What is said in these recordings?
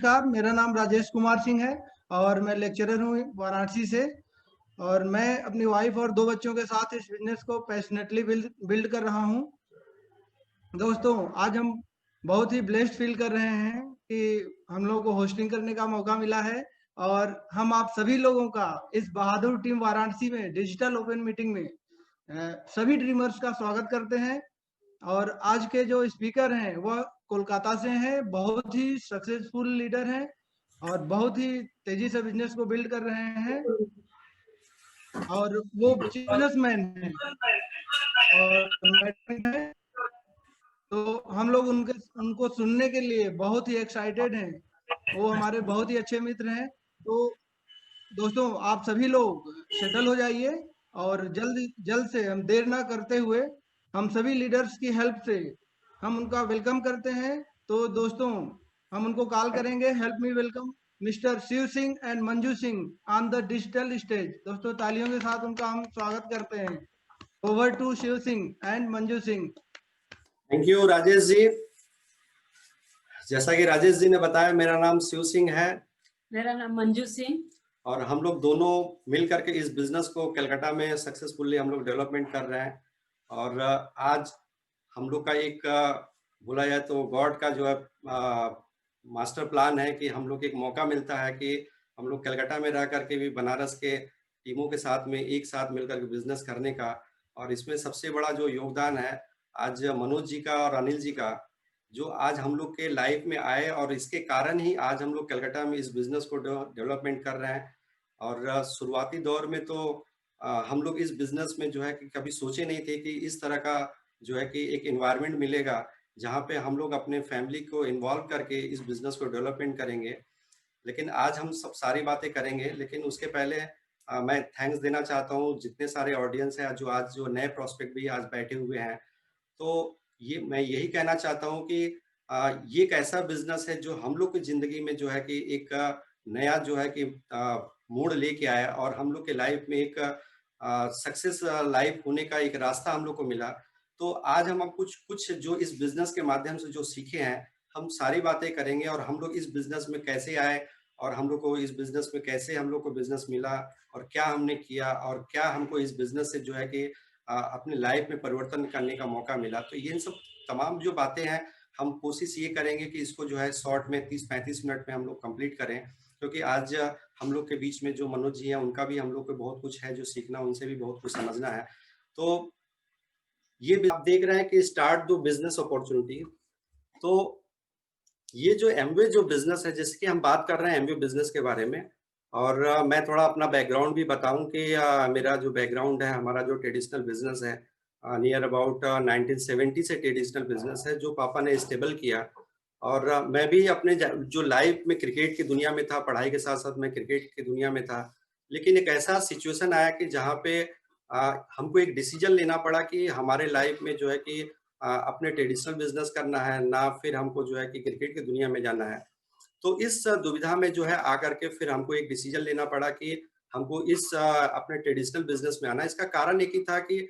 नमस्कार, मेरा नाम राजेश कुमार सिंह है और मैं लेक्चरर हूँ वाराणसी से। और मैं अपनी वाइफ और 2 बच्चों के साथ इस बिज़नेस को पैशनेटली बिल्ड कर रहा हूँ। दोस्तों, आज हम बहुत ही ब्लेस्ड फ़ील कर रहे हैं कि हम लोगों को होस्टिंग करने का मौका मिला है और हम आप सभी लोगों का इस बहादुर टीम वाराणसी में डिजिटल ओपन मीटिंग में सभी ड्रीमर्स का स्वागत करते हैं। और आज के जो स्पीकर हैं वह कोलकाता से हैं, बहुत ही सक्सेसफुल लीडर हैं और बहुत ही तेजी से बिजनेस को बिल्ड कर रहे हैं और वो बिजनेसमैन हैं और मैट्रिक हैं। तो हम लोग उनको सुनने के लिए बहुत ही एक्साइटेड हैं। वो हमारे बहुत ही अच्छे मित्र हैं। तो दोस्तों, आप सभी लोग सेटल हो जाइए और जल्द जल्द से हम देर ना करते हुए हम सभी लीडर्स की हेल्प से हम उनका वेलकम करते हैं। तो दोस्तों, हम उनको कॉल करेंगे। Help me welcome mister Shiv Singh and Manju Singh on the digital stage. दोस्तों, तालियों के साथ उनका हम स्वागत करते हैं। Over to Shiv Singh and Manju Singh. Thank you Rajesh ji. जैसा कि राजेश जी ने बताया, मेरा नाम शिव सिंह है। मेरा नाम मंजू सिंह। और हम लोग दोनों मिल करके इस बिजनेस को कलकत्ता में सक्सेसफुली हम लोग डेवलपमेंट कर रहे हैं। और आज हम लोग का एक बोला जाए तो गॉड का जो है मास्टर प्लान है कि हम लोग एक मौका मिलता है कि हम लोग कलकत्ता में रह करके भी बनारस के टीमों के साथ में एक साथ मिलकर के बिजनेस करने का। और इसमें सबसे बड़ा जो योगदान है आज मनोज जी का और अनिल जी का, जो आज हम लोग के लाइफ में आए और इसके कारण ही आज हम लोग कलकत्ता में इस बिजनेस को डेवलपमेंट कर रहे हैं। और शुरुआती दौर में तो हम लोग इस बिजनेस में जो है कि कभी सोचे नहीं थे कि इस तरह का जो है कि एक एनवायरनमेंट मिलेगा जहाँ पे हम लोग अपने फैमिली को इन्वॉल्व करके इस बिजनेस को डेवलपमेंट करेंगे। लेकिन आज हम सब सारी बातें करेंगे, लेकिन उसके पहले मैं थैंक्स देना चाहता हूँ जितने सारे ऑडियंस हैं जो आज जो नए प्रोस्पेक्ट भी आज बैठे हुए हैं। तो ये मैं यही कहना चाहता हूँ कि ये एक ऐसा बिजनेस है जो हम लोग की जिंदगी में जो है कि एक नया जो है कि मोड़ लेके आया और हम लोग के लाइफ में एक सक्सेस लाइफ होने का एक रास्ता हम लोग को मिला। तो आज हम कुछ कुछ जो इस बिजनेस के माध्यम से जो सीखे हैं, हम सारी बातें करेंगे और हम लोग इस बिजनेस में कैसे आए और हम लोग को इस बिजनेस में कैसे हम लोग को बिजनेस मिला और क्या हमने किया और क्या हमको इस बिजनेस से जो है कि अपने लाइफ में परिवर्तन करने का मौका मिला। तो ये सब तमाम जो बातें हैं, हम कोशिश ये करेंगे कि इसको जो है शॉर्ट में 30-35 मिनट में हम लोग कंप्लीट करें, क्योंकि आज हम लोग के बीच में जो मनोज जी हैं उनका भी हम लोग को बहुत कुछ है जो सीखना, उनसे भी बहुत कुछ समझना है। तो ये आप देख रहे हैं कि स्टार्ट दो बिजनेस अपॉर्चुनिटी। तो ये जो एमवे जो बिजनेस है, जैसे कि हम बात कर रहे हैं एमवे बिजनेस के बारे में, और मैं थोड़ा अपना बैकग्राउंड भी बताऊं कि मेरा जो बैकग्राउंड है, हमारा जो ट्रेडिशनल बिजनेस है नियर अबाउट 1970 से ट्रेडिशनल बिजनेस है जो पापा ने स्टेबल किया। और मैं भी अपने जो लाइफ में क्रिकेट की दुनिया में था, पढ़ाई के साथ साथ मैं क्रिकेट की दुनिया में था। लेकिन एक ऐसा सिचुएशन आया कि जहाँ पे हमको एक डिसीजन लेना पड़ा कि हमारे लाइफ में जो है कि अपने ट्रेडिशनल बिजनेस करना है, ना फिर हमको जो है कि क्रिकेट की दुनिया में जाना है। तो इस दुविधा में जो है आकर के फिर हमको एक डिसीजन लेना पड़ा कि हमको इस अपने ट्रेडिशनल बिजनेस में आना है। इसका कारण एक ही था कि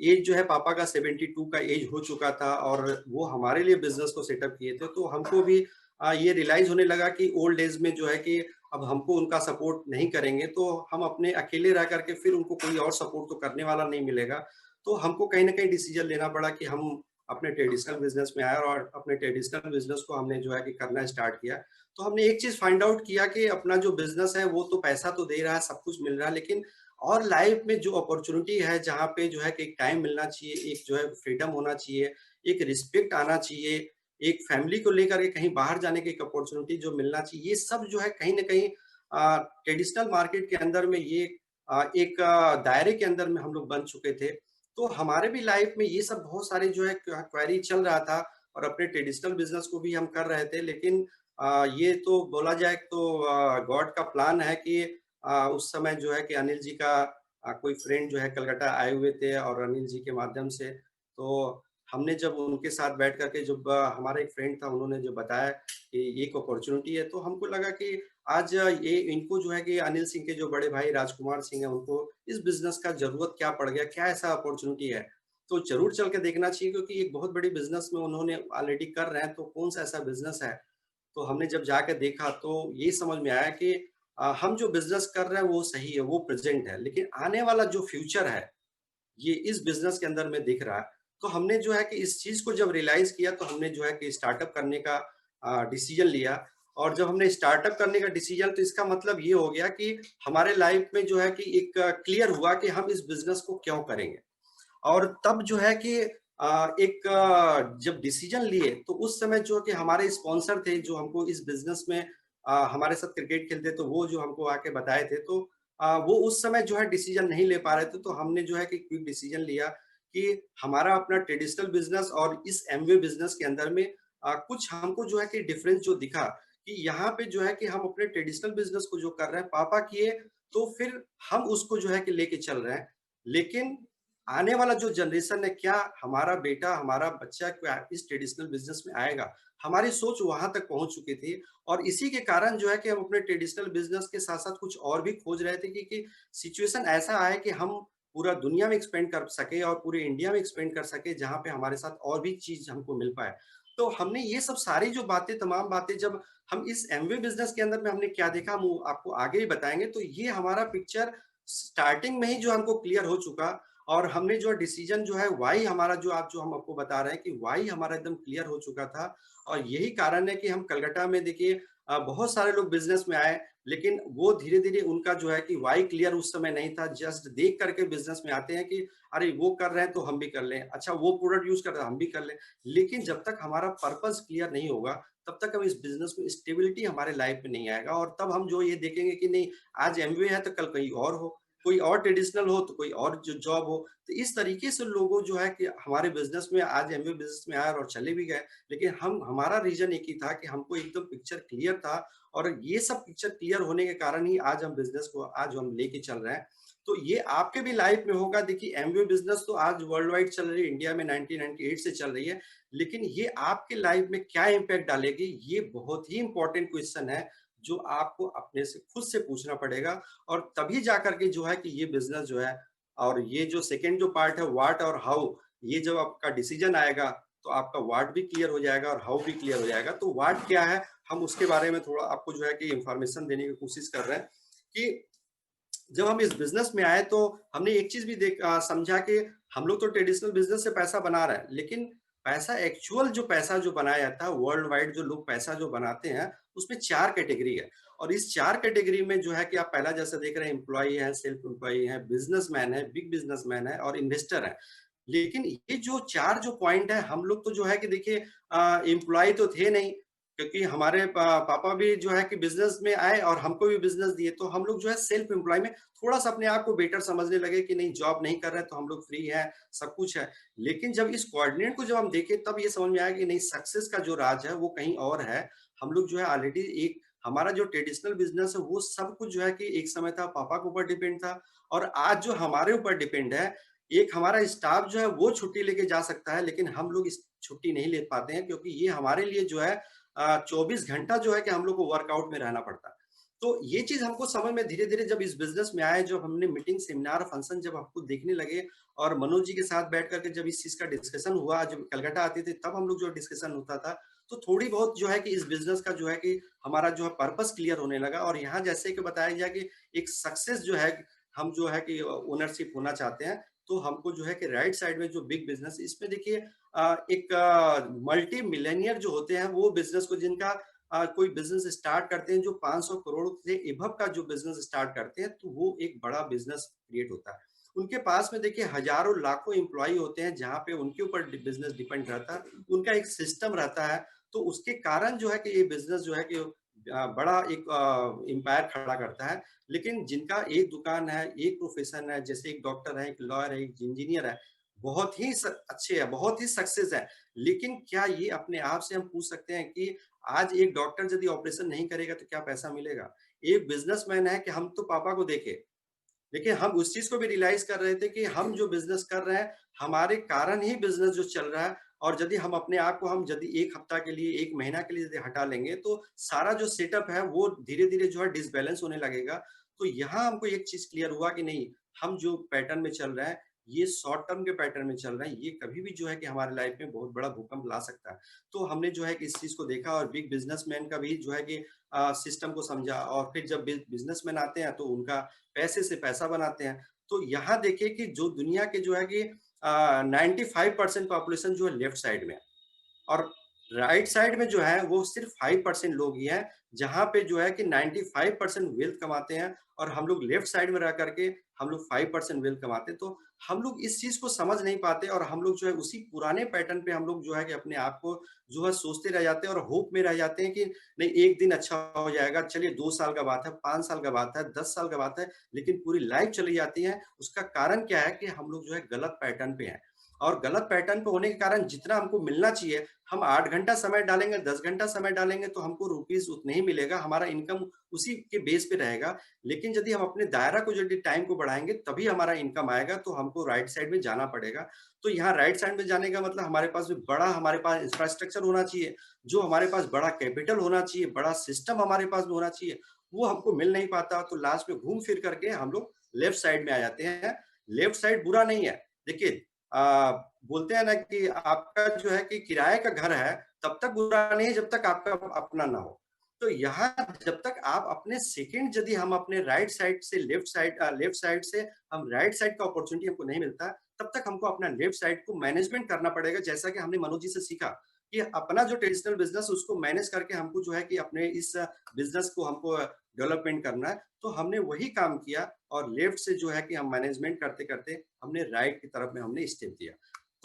एज जो है पापा का 72 का एज हो चुका था और वो हमारे लिए बिजनेस को सेटअप किए थे। तो हमको भी ये रियलाइज होने लगा कि ओल्ड एज में जो है कि अब हमको उनका सपोर्ट नहीं करेंगे तो हम अपने अकेले रह करके फिर उनको कोई और सपोर्ट तो करने वाला नहीं मिलेगा। तो हमको कहीं ना कहीं डिसीजन लेना पड़ा कि हम अपने ट्रेडिशनल बिजनेस में आए और अपने ट्रेडिशनल बिजनेस को हमने जो है कि करना स्टार्ट किया। तो हमने एक चीज फाइंड आउट किया कि अपना जो बिजनेस है वो तो पैसा तो दे रहा है, सब कुछ मिल रहा है, लेकिन और लाइफ में जो अपॉर्चुनिटी है जहाँ पे जो है कि एक टाइम मिलना चाहिए, एक जो है फ्रीडम होना चाहिए, एक रिस्पेक्ट आना चाहिए, एक फैमिली को लेकर के कहीं बाहर जाने की एक अपॉर्चुनिटी जो मिलना चाहिए, ये सब जो है कहीं ना कहीं ट्रेडिशनल मार्केट के अंदर में ये एक दायरे के अंदर में हम लोग बन चुके थे। तो हमारे भी लाइफ में ये सब बहुत सारे जो है क्वेरी चल रहा था और अपने ट्रेडिशनल बिजनेस को भी हम कर रहे थे। लेकिन ये तो बोला जाए तो गॉड का प्लान है कि उस समय जो है कि अनिल जी का कोई फ्रेंड जो है कलकत्ता आए हुए थे और अनिल जी के माध्यम से तो हमने जब उनके साथ बैठ करके जब हमारा एक फ्रेंड था उन्होंने जो बताया कि एक अपॉर्चुनिटी है, तो हमको लगा कि आज ये इनको जो है कि अनिल सिंह के जो बड़े भाई राजकुमार सिंह है उनको इस बिजनेस का जरूरत क्या पड़ गया, क्या ऐसा अपॉर्चुनिटी है, तो जरूर चल के देखना चाहिए, क्योंकि एक बहुत बड़ी बिजनेस में उन्होंने ऑलरेडी कर रहे हैं, तो कौन सा ऐसा बिजनेस है। तो हमने जब जाकर देखा तो ये समझ में आया कि हम जो बिजनेस कर रहे हैं वो सही है, वो प्रेजेंट है, लेकिन आने वाला जो फ्यूचर है ये इस बिजनेस के अंदर में दिख रहा है। तो हमने जो है कि इस चीज को जब रियलाइज किया तो हमने जो है कि स्टार्टअप करने का डिसीजन लिया। और जब हमने स्टार्टअप करने का डिसीजन, तो इसका मतलब ये हो गया कि हमारे लाइफ में जो है कि एक क्लियर हुआ कि हम इस बिजनेस को क्यों करेंगे। और तब जो है कि जब डिसीजन लिए तो उस समय जो कि हमारे स्पॉन्सर थे जो हमको इस बिजनेस में हमारे साथ क्रिकेट खेलते, तो वो जो हमको आके बताए थे, तो वो उस समय जो है डिसीजन नहीं ले पा रहे थे। तो हमने जो है कि क्विक डिसीजन लिया कि हमारा अपना ट्रेडिशनल बिजनेस और इस एमवे बिजनेस के अंदर में कुछ हमको जो है कि डिफरेंस जो दिखा कि यहाँ पे जो है कि हम अपने ट्रेडिशनल बिजनेस को जो कर रहे हैं पापा किए, तो फिर हम उसको जो है कि लेके चल रहे हैं। लेकिन आने वाला जो जनरेशन है, क्या हमारा बेटा, हमारा बच्चा क्या इस ट्रेडिशनल बिजनेस में आएगा? हमारी सोच वहां तक पहुंच चुकी थी। और इसी के कारण जो है कि हम अपने ट्रेडिशनल बिजनेस के साथ साथ कुछ और भी खोज रहे थे कि सिचुएशन ऐसा आए कि हम पूरा दुनिया में एक्सपेंड कर सके और पूरे इंडिया में एक्सपेंड कर सके, जहां पे हमारे साथ और भी चीज हमको मिल पाए। तो हमने ये सब सारी जो बातें, तमाम बातें, जब हम इस एमवे बिजनेस के अंदर में हमने क्या देखा, हम वो आपको आगे ही बताएंगे। तो ये हमारा पिक्चर स्टार्टिंग में ही जो हमको क्लियर हो चुका। और हमने जो डिसीजन जो है, वाई हमारा जो आज जो हम आपको बता रहे हैं कि वाई हमारा एकदम क्लियर हो चुका था। और यही कारण है कि हम कलकत्ता में देखिए बहुत सारे लोग बिजनेस में आए, लेकिन वो धीरे धीरे उनका जो है कि वाई क्लियर उस समय नहीं था। जस्ट देख करके बिजनेस में आते हैं कि अरे वो कर रहे हैं तो हम भी कर लें, अच्छा वो प्रोडक्ट यूज कर रहे हैं हम भी कर लें। लेकिन जब तक हमारा पर्पस क्लियर नहीं होगा, तब तक हम इस बिजनेस में स्टेबिलिटी हमारे लाइफ में नहीं आएगा। और तब हम जो ये देखेंगे कि नहीं, आज एमवे है तो कल कहीं और हो, कोई और ट्रेडिशनल हो तो कोई और जो जॉब हो। तो इस तरीके से लोगों जो है कि हमारे बिजनेस में आज एमवे बिजनेस में आए और चले भी गए। लेकिन हमारा रीजन एक ही था कि हमको एकदम पिक्चर क्लियर था। और ये सब पिक्चर क्लियर होने के कारण ही आज हम बिजनेस को आज हम लेके चल रहे हैं। तो ये आपके भी लाइफ में होगा। देखिए, एमवे बिजनेस तो आज वर्ल्ड वाइड चल रही है, इंडिया में 1998 से चल रही है। लेकिन ये आपके लाइफ में क्या इम्पैक्ट डालेगी, ये बहुत ही इंपॉर्टेंट क्वेश्चन है, जो आपको अपने से खुद से पूछना पड़ेगा। और तभी जाकर के जो है कि ये बिजनेस जो है, और ये जो सेकेंड जो पार्ट है, व्हाट और हाउ, ये जब आपका डिसीजन आएगा तो आपका व्हाट भी क्लियर हो जाएगा और हाउ भी क्लियर हो जाएगा। तो व्हाट क्या है, हम उसके बारे में थोड़ा आपको जो है कि इंफॉर्मेशन देने की कोशिश कर रहे हैं। कि जब हम इस बिजनेस में आए तो हमने एक चीज भी समझा कि हम लोग तो ट्रेडिशनल बिजनेस से पैसा बना रहे हैं, लेकिन पैसा, एक्चुअल जो पैसा जो बनाया जाता है वर्ल्ड वाइड, जो लोग पैसा जो बनाते हैं, उसमें 4 कैटेगरी है। और इस 4 कैटेगरी में जो है कि आप पहला जैसे देख रहे हैं, एम्प्लॉई है, सेल्फ एम्प्लॉई है, बिजनेसमैन है, बिग बिजनेसमैन है और इन्वेस्टर है। लेकिन ये जो 4 जो पॉइंट है, हम लोग तो जो है कि देखिए एम्प्लॉय तो थे नहीं, क्योंकि हमारे पापा भी जो है कि बिजनेस में आए और हमको भी बिजनेस दिए। तो हम लोग जो है सेल्फ एम्प्लॉय में थोड़ा सा अपने आप को बेटर समझने लगे कि नहीं, जॉब नहीं कर रहे तो हम लोग फ्री है, सब कुछ है। लेकिन जब इस कोऑर्डिनेट को जब हम देखे, तब ये समझ में आया कि नहीं, सक्सेस का जो राज है वो कहीं और है। हम लोग जो है ऑलरेडी एक, हमारा जो ट्रेडिशनल बिजनेस है वो सब कुछ जो है कि एक समय था पापा के ऊपर डिपेंड था, और आज जो हमारे ऊपर डिपेंड है। एक हमारा स्टाफ जो है वो छुट्टी लेके जा सकता है, लेकिन हम लोग इस छुट्टी नहीं ले पाते हैं, क्योंकि ये हमारे लिए जो है 24 घंटा जो है कि हम लोग को वर्कआउट में रहना पड़ता है। तो ये चीज हमको समझ में धीरे धीरे जब इस बिजनेस में आए, जब हमने मीटिंग, सेमिनार, फंक्शन जब हमको देखने लगे, और मनोज जी के साथ बैठ करके जब इस चीज का डिस्कशन हुआ, जब कलकत्ता आते थे तब हम लोग जो डिस्कशन होता था, तो थोड़ी बहुत जो है कि इस बिजनेस का जो है कि हमारा जो है पर्पस क्लियर होने लगा। और यहाँ जैसे कि बताया गया कि एक सक्सेस जो है, हम जो है कि ओनरशिप होना चाहते हैं, तो हमको जो है कि राइट साइड में जो बिग बिजनेस, इसमें देखिए एक मल्टी मिलेनियर जो होते हैं, वो बिजनेस को, जिनका कोई बिजनेस स्टार्ट करते हैं जो 500 करोड़ से एबव का जो बिजनेस स्टार्ट करते हैं, तो वो एक बड़ा बिजनेस क्रिएट होता है। उनके पास में देखिए हजारों लाखों एम्प्लॉय होते हैं, जहां पे उनके ऊपर बिजनेस डिपेंड रहता है, उनका एक सिस्टम रहता है। तो उसके कारण जो है कि ये बिजनेस जो है कि बड़ा एक एम्पायर खड़ा करता है। लेकिन जिनका एक दुकान है, एक प्रोफेशन है, जैसे एक डॉक्टर है, एक लॉयर है, एक इंजीनियर है, बहुत ही अच्छे हैं, बहुत ही सक्सेस है। लेकिन क्या ये अपने आप से हम पूछ सकते हैं कि आज एक डॉक्टर यदि ऑपरेशन नहीं करेगा तो क्या पैसा मिलेगा? एक बिजनेसमैन है कि हम तो पापा को देखे, लेकिन हम उस चीज को भी रियलाइज कर रहे थे कि हम जो बिजनेस कर रहे हैं, हमारे कारण ही बिजनेस जो चल रहा है। और यदि हम अपने आप को, हम यदि 1 हफ्ता के लिए, 1 महीना के लिए यदि हटा लेंगे, तो सारा जो सेटअप है वो धीरे धीरे जो है डिसबैलेंस होने लगेगा। तो यहाँ हमको एक चीज क्लियर हुआ कि नहीं, हम जो पैटर्न में चल रहे हैं, ये शॉर्ट टर्म के पैटर्न में चल रहे हैं, ये कभी भी जो है कि हमारे लाइफ में बहुत बड़ा भूकंप ला सकता है। तो हमने जो है कि इस चीज को देखा और बिग बिजनेसमैन का भी जो है कि सिस्टम को समझा, और फिर जब बिजनेसमैन आते हैं तो उनका पैसे से पैसा बनाते हैं। तो यहाँ देखिए कि जो दुनिया के जो है कि 95% पॉपुलेशन जो है लेफ्ट साइड में है, और राइट साइड में जो है वो सिर्फ 5% लोग ही हैं, जहां पे जो है कि 95% वेल्थ कमाते हैं, और हम लोग लेफ्ट साइड में रह करके हम लोग 5% वेल्थ कमाते हैं। तो हम लोग इस चीज को समझ नहीं पाते, और हम लोग जो है उसी पुराने पैटर्न पे हम लोग जो है कि अपने आप को जो है सोचते रह जाते हैं, और होप में रह जाते हैं कि नहीं एक दिन अच्छा हो जाएगा, चलिए 2 साल का बात है, 5 साल का बात है, 10 साल का बात है, लेकिन पूरी लाइफ चली जाती है। उसका कारण क्या है कि हम लोग जो है गलत पैटर्न पे हैं, और गलत पैटर्न पे होने के कारण जितना हमको मिलना चाहिए, हम 8 घंटा समय डालेंगे, 10 घंटा समय डालेंगे तो हमको रुपीस उतने ही मिलेगा, हमारा इनकम उसी के बेस पे रहेगा। लेकिन यदि हम अपने दायरा को यदि टाइम को बढ़ाएंगे तभी हमारा इनकम आएगा, तो हमको राइट साइड में जाना पड़ेगा। तो यहाँ राइट साइड में जाने का मतलब हमारे पास भी बड़ा हमारे पास इंफ्रास्ट्रक्चर होना चाहिए, जो हमारे पास बड़ा कैपिटल होना चाहिए, बड़ा सिस्टम हमारे पास में होना चाहिए, वो हमको मिल नहीं पाता। तो लास्ट में घूम फिर करके हम लोग लेफ्ट साइड में आ जाते हैं। लेफ्ट साइड बुरा नहीं है, देखिए बोलते हैं ना कि आपका जो है कि किराए का घर है तब तक बुरा नहीं है जब तक आपका अपना ना हो। तो यहाँ जब तक आप अपने सेकंड यदि हम अपने राइट साइड से लेफ्ट साइड से हम राइट साइड का अपॉर्चुनिटी हमको नहीं मिलता, तब तक हमको अपना लेफ्ट साइड को मैनेजमेंट करना पड़ेगा। जैसा कि हमने मनोज जी से सीखा कि अपना जो ट्रेडिशनल बिजनेस उसको मैनेज करके हमको जो है कि अपने इस बिजनेस को हमको डेवलपमेंट करना है। तो हमने वही काम किया, और लेफ्ट से जो है कि हम मैनेजमेंट करते करते हमने राइट की तरफ में हमने स्टेप दिया।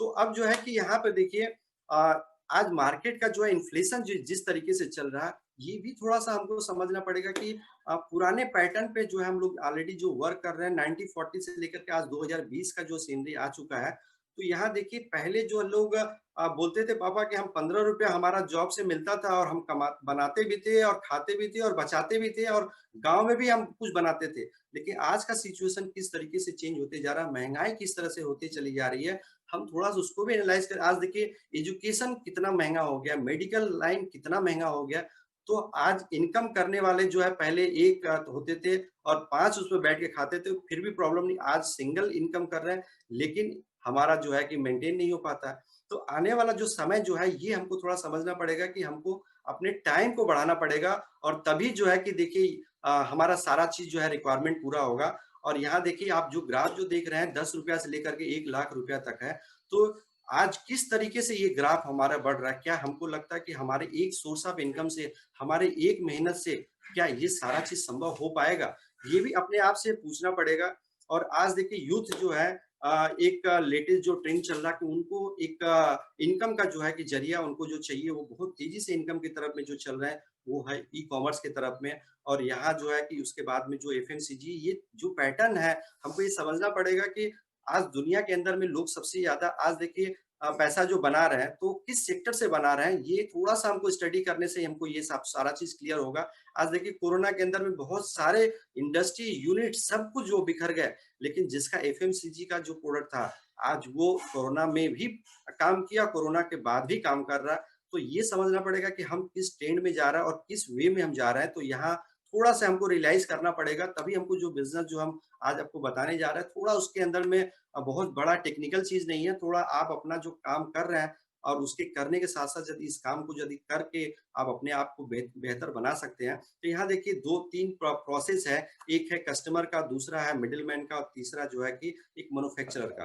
तो अब जो है कि यहाँ पे देखिए आज मार्केट का जो है इन्फ्लेशन जिस तरीके से चल रहा है, ये भी थोड़ा सा हमको समझना पड़ेगा कि पुराने पैटर्न पे जो है हम लोग ऑलरेडी जो वर्क कर रहे हैं 1940 से लेकर के आज 2020 का जो सीनरी आ चुका है। तो यहाँ देखिए पहले जो लोग बोलते थे पापा कि हम 15 रुपया हमारा जॉब से मिलता था, और हम कमा बनाते भी थे और खाते भी थे और बचाते भी थे, और गांव में भी हम कुछ बनाते थे। लेकिन आज का सिचुएशन किस तरीके से चेंज होते जा रहा है, महंगाई किस तरह से होती चली जा रही है, हम थोड़ा सा उसको भी एनालाइज कर। आज देखिए एजुकेशन कितना महंगा हो गया, मेडिकल लाइन कितना महंगा हो गया। तो आज इनकम करने वाले जो है पहले एक होते थे और 5 उसमें बैठ के खाते थे, फिर भी प्रॉब्लम नहीं। आज सिंगल इनकम कर रहे हैं, लेकिन हमारा जो है कि मेंटेन नहीं हो पाता। तो आने वाला जो समय जो है ये हमको थोड़ा समझना पड़ेगा कि हमको अपने टाइम को बढ़ाना पड़ेगा, और तभी जो है कि देखिए हमारा सारा चीज जो है रिक्वायरमेंट पूरा होगा। और यहाँ देखिए आप जो ग्राफ जो देख रहे हैं 10 रुपया से लेकर के 1 लाख रुपया तक है। तो आज किस तरीके से ये ग्राफ हमारा बढ़ रहा है, क्या हमको लगता है कि हमारे एक सोर्स ऑफ इनकम से, हमारे एक मेहनत से क्या ये सारा चीज संभव हो पाएगा, ये भी अपने आप से पूछना पड़ेगा। और आज देखिए यूथ जो है एक लेटेस्ट जो ट्रेंड चल रहा है कि उनको एक इनकम का जो है कि जरिया उनको जो चाहिए, वो बहुत तेजी से इनकम की तरफ में जो चल रहा है वो है ई कॉमर्स की तरफ में। और यहाँ जो है कि उसके बाद में जो एफएमसीजी, ये जो पैटर्न है हमको ये समझना पड़ेगा कि आज दुनिया के अंदर में लोग सबसे ज्यादा आज देखिए पैसा जो बना रहे हैं, तो किस सेक्टर से बना रहे हैं, ये थोड़ा सा हमको स्टडी करने से हमको ये सब सारा चीज क्लियर होगा। आज देखिए कोरोना के अंदर में बहुत सारे इंडस्ट्री यूनिट सब कुछ जो बिखर गए, लेकिन जिसका एफएमसीजी का जो प्रोडक्ट था आज वो कोरोना में भी काम किया, कोरोना के बाद भी काम कर रहा है। तो ये समझना पड़ेगा कि हम किस ट्रेंड में जा रहा है और किस वे में हम जा रहे हैं। तो यहाँ थोड़ा सा हमको रियलाइज करना पड़ेगा, तभी हमको जो बिजनेस जो हम आज आपको बताने जा रहे हैं थोड़ा उसके अंदर में बहुत बड़ा टेक्निकल चीज नहीं है। थोड़ा आप अपना जो काम कर रहे हैं और उसके करने के साथ साथ यदि इस काम को यदि करके आप अपने आप को बेहतर बना सकते हैं। तो यहाँ देखिए 2-3 प्रोसेस है, एक है कस्टमर का, दूसरा है मिडिल मैन का, और तीसरा जो है कि एक मैन्युफैक्चरर का।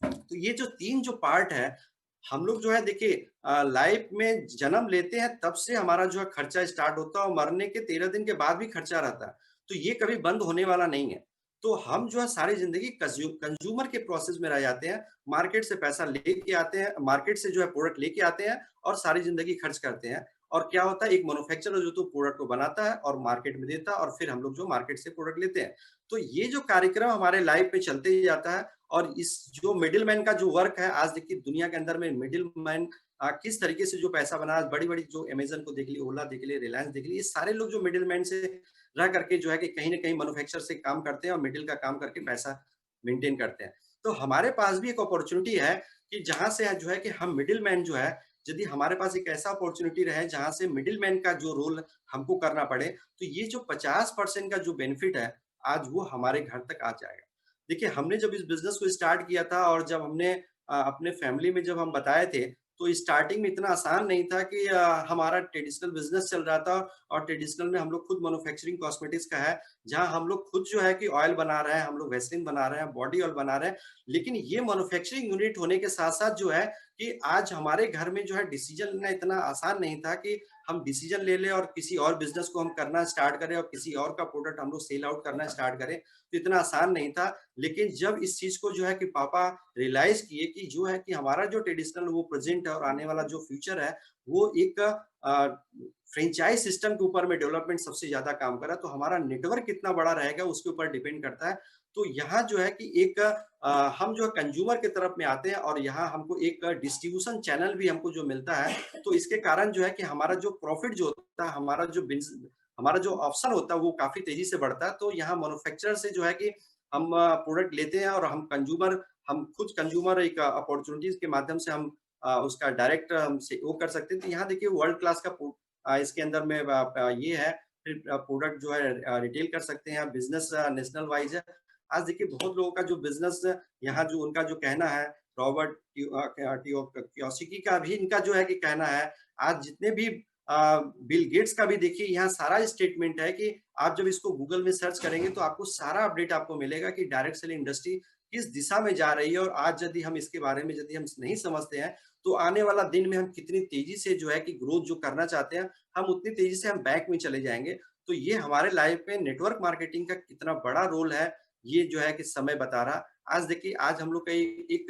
तो ये जो 3 जो पार्ट है, हम लोग जो है देखिए लाइफ में जन्म लेते हैं तब से हमारा जो है खर्चा स्टार्ट होता है, और मरने के 13 दिन के बाद भी खर्चा रहता है। तो ये कभी बंद होने वाला नहीं है। तो हम जो है सारी जिंदगी कंज्यूमर के प्रोसेस में रह जाते हैं, मार्केट से पैसा लेके आते हैं, मार्केट से जो है प्रोडक्ट लेके आते हैं और सारी जिंदगी खर्च करते हैं। और क्या होता है, एक मैन्युफैक्चरर जो तो प्रोडक्ट को बनाता है और मार्केट में देता है, और फिर हम लोग जो मार्केट से प्रोडक्ट लेते हैं। तो ये जो कार्यक्रम हमारे लाइफ में चलते ही जाता है। और इस जो मिडिल मैन का जो वर्क है, आज देखिए दुनिया के अंदर में मिडिल मैन किस तरीके से जो पैसा बना, बड़ी बड़ी जो अमेजन को देख ली, ओला देख ली, रिलायंस देख ली, ये सारे लोग जो मिडिल मैन से रह करके जो है कि कहीं ना कहीं मैन्युफैक्चर से काम करते हैं और मिडिल का काम करके पैसा मेंटेन करते हैं। तो हमारे पास भी एक अपॉर्चुनिटी है कि जहां से जो है कि हम मिडिल मैन जो है, यदि हमारे पास एक ऐसा अपॉर्चुनिटी रहे जहां से मिडिल मैन का जो रोल हमको करना पड़े, तो ये जो 50% का जो बेनिफिट है आज वो हमारे घर तक आ जाएगा। देखिए, हमने जब इस बिज़नेस को स्टार्ट किया था और जब हमने अपने फैमिली में जब हम बताए थे, तो स्टार्टिंग में इतना आसान नहीं था कि हमारा ट्रेडिशनल बिज़नेस चल रहा था और ट्रेडिशनल में हम लोग खुद मैन्युफैक्चरिंग कॉस्मेटिक्स का है, जहाँ हम लोग खुद जो है कि ऑयल बना रहे हैं, हम लोग वैसलीन बना रहे हैं, बॉडी ऑयल बना रहे हैं। लेकिन ये मैन्युफैक्चरिंग यूनिट होने के साथ-साथ जो है कि आज हमारे घर में जो है डिसीज़न लेना इतना आसान नहीं था कि हम डिसीज़न ले लें और किसी और बिज़नेस को हम करना स्टार्ट करें और किसी और का प्रोडक्ट हम लोग सेल आउट करना स्टार्ट करें, तो इतना आसान नहीं था। लेकिन जब इस चीज़ को जो है कि पापा रियलाइज़ किए कि जो है कि हमारा जो ट्रेडिशनल वो प्रेज़ेंट है और आने वाला जो फ्यूचर है, वो एक फ्रेंचाइज़ सिस्टम के ऊपर में डेवलपमेंट सबसे ज़्यादा काम कर रहा है, तो हमारा नेटवर्क कितना बड़ा रहेगा उसके ऊपर डिपेंड करता है। तो यहाँ जो है कि एक हम जो है कंज्यूमर की तरफ में आते हैं और यहाँ हमको एक डिस्ट्रीब्यूशन चैनल भी हमको जो मिलता है, तो इसके कारण जो है कि हमारा जो प्रॉफ़िट जो होता है, हमारा जो ऑप्शन होता है वो काफ़ी तेज़ी से बढ़ता है। तो यहाँ मैन्युफैक्चरर से जो है कि हम प्रोडक्ट लेते हैं और हम खुद कंज्यूमर एक अपॉर्च्युनिटीज़ के माध्यम से हम उसका डायरेक्ट हम से वो कर सकते हैं। तो यहाँ देखिए वर्ल्ड क्लास का इसके अंदर में ये है फिर प्रोडक्ट जो है रिटेल कर सकते हैं, बिज़नेस नेशनल वाइज़ है। आज देखिए बहुत लोगों का जो बिज़नेस यहाँ जो उनका जो कहना है, रॉबर्ट कियोसाकी का भी इनका जो है कि कहना है, आज जितने भी बिल गेट्स का भी देखिए यहाँ सारा स्टेटमेंट है कि आप जब इसको गूगल में सर्च करेंगे तो आपको सारा अपडेट आपको मिलेगा कि डायरेक्ट सेलिंग इंडस्ट्री किस दिशा में जा रही है और आज यदि हम इसके बारे में यदि हम नहीं समझते हैं, तो आने वाला दिन में हम कितनी तेज़ी से जो है कि ग्रोथ जो करना चाहते हैं, हम उतनी तेज़ी से हम बैक में चले जाएँगे। तो ये हमारे लाइफ में नेटवर्क मार्केटिंग का कितना बड़ा रोल है, ये जो है कि समय बता रहा। आज देखिए आज हम लोग का एक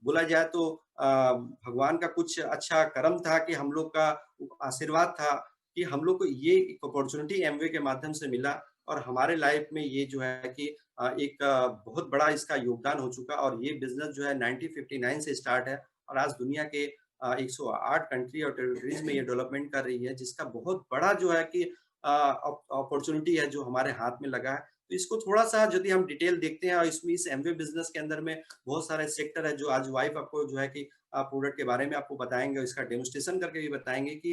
बोला जाए तो भगवान का कुछ अच्छा कर्म था कि हम लोग का आशीर्वाद था कि हम लोग को ये एक अपॉर्चुनिटी एमवे के माध्यम से मिला और हमारे लाइफ में ये जो है कि एक बहुत बड़ा इसका योगदान हो चुका और ये बिज़नेस जो है 1959 से स्टार्ट है और आज दुनिया के 108 कंट्री और टेरिटरीज़ में ये डेवलपमेंट कर रही है, जिसका बहुत बड़ा जो है कि अपॉर्चुनिटी है जो हमारे हाथ में लगा है। तो इसको थोड़ा-सा यदि हम डिटेल देखते हैं और इसमें इस एमवे बिज़नेस के अंदर में बहुत सारे सेक्टर है जो आज वाइफ आपको जो है कि प्रोडक्ट के बारे में आपको बताएँगे और इसका डेमोंस्ट्रेशन करके भी बताएँगे कि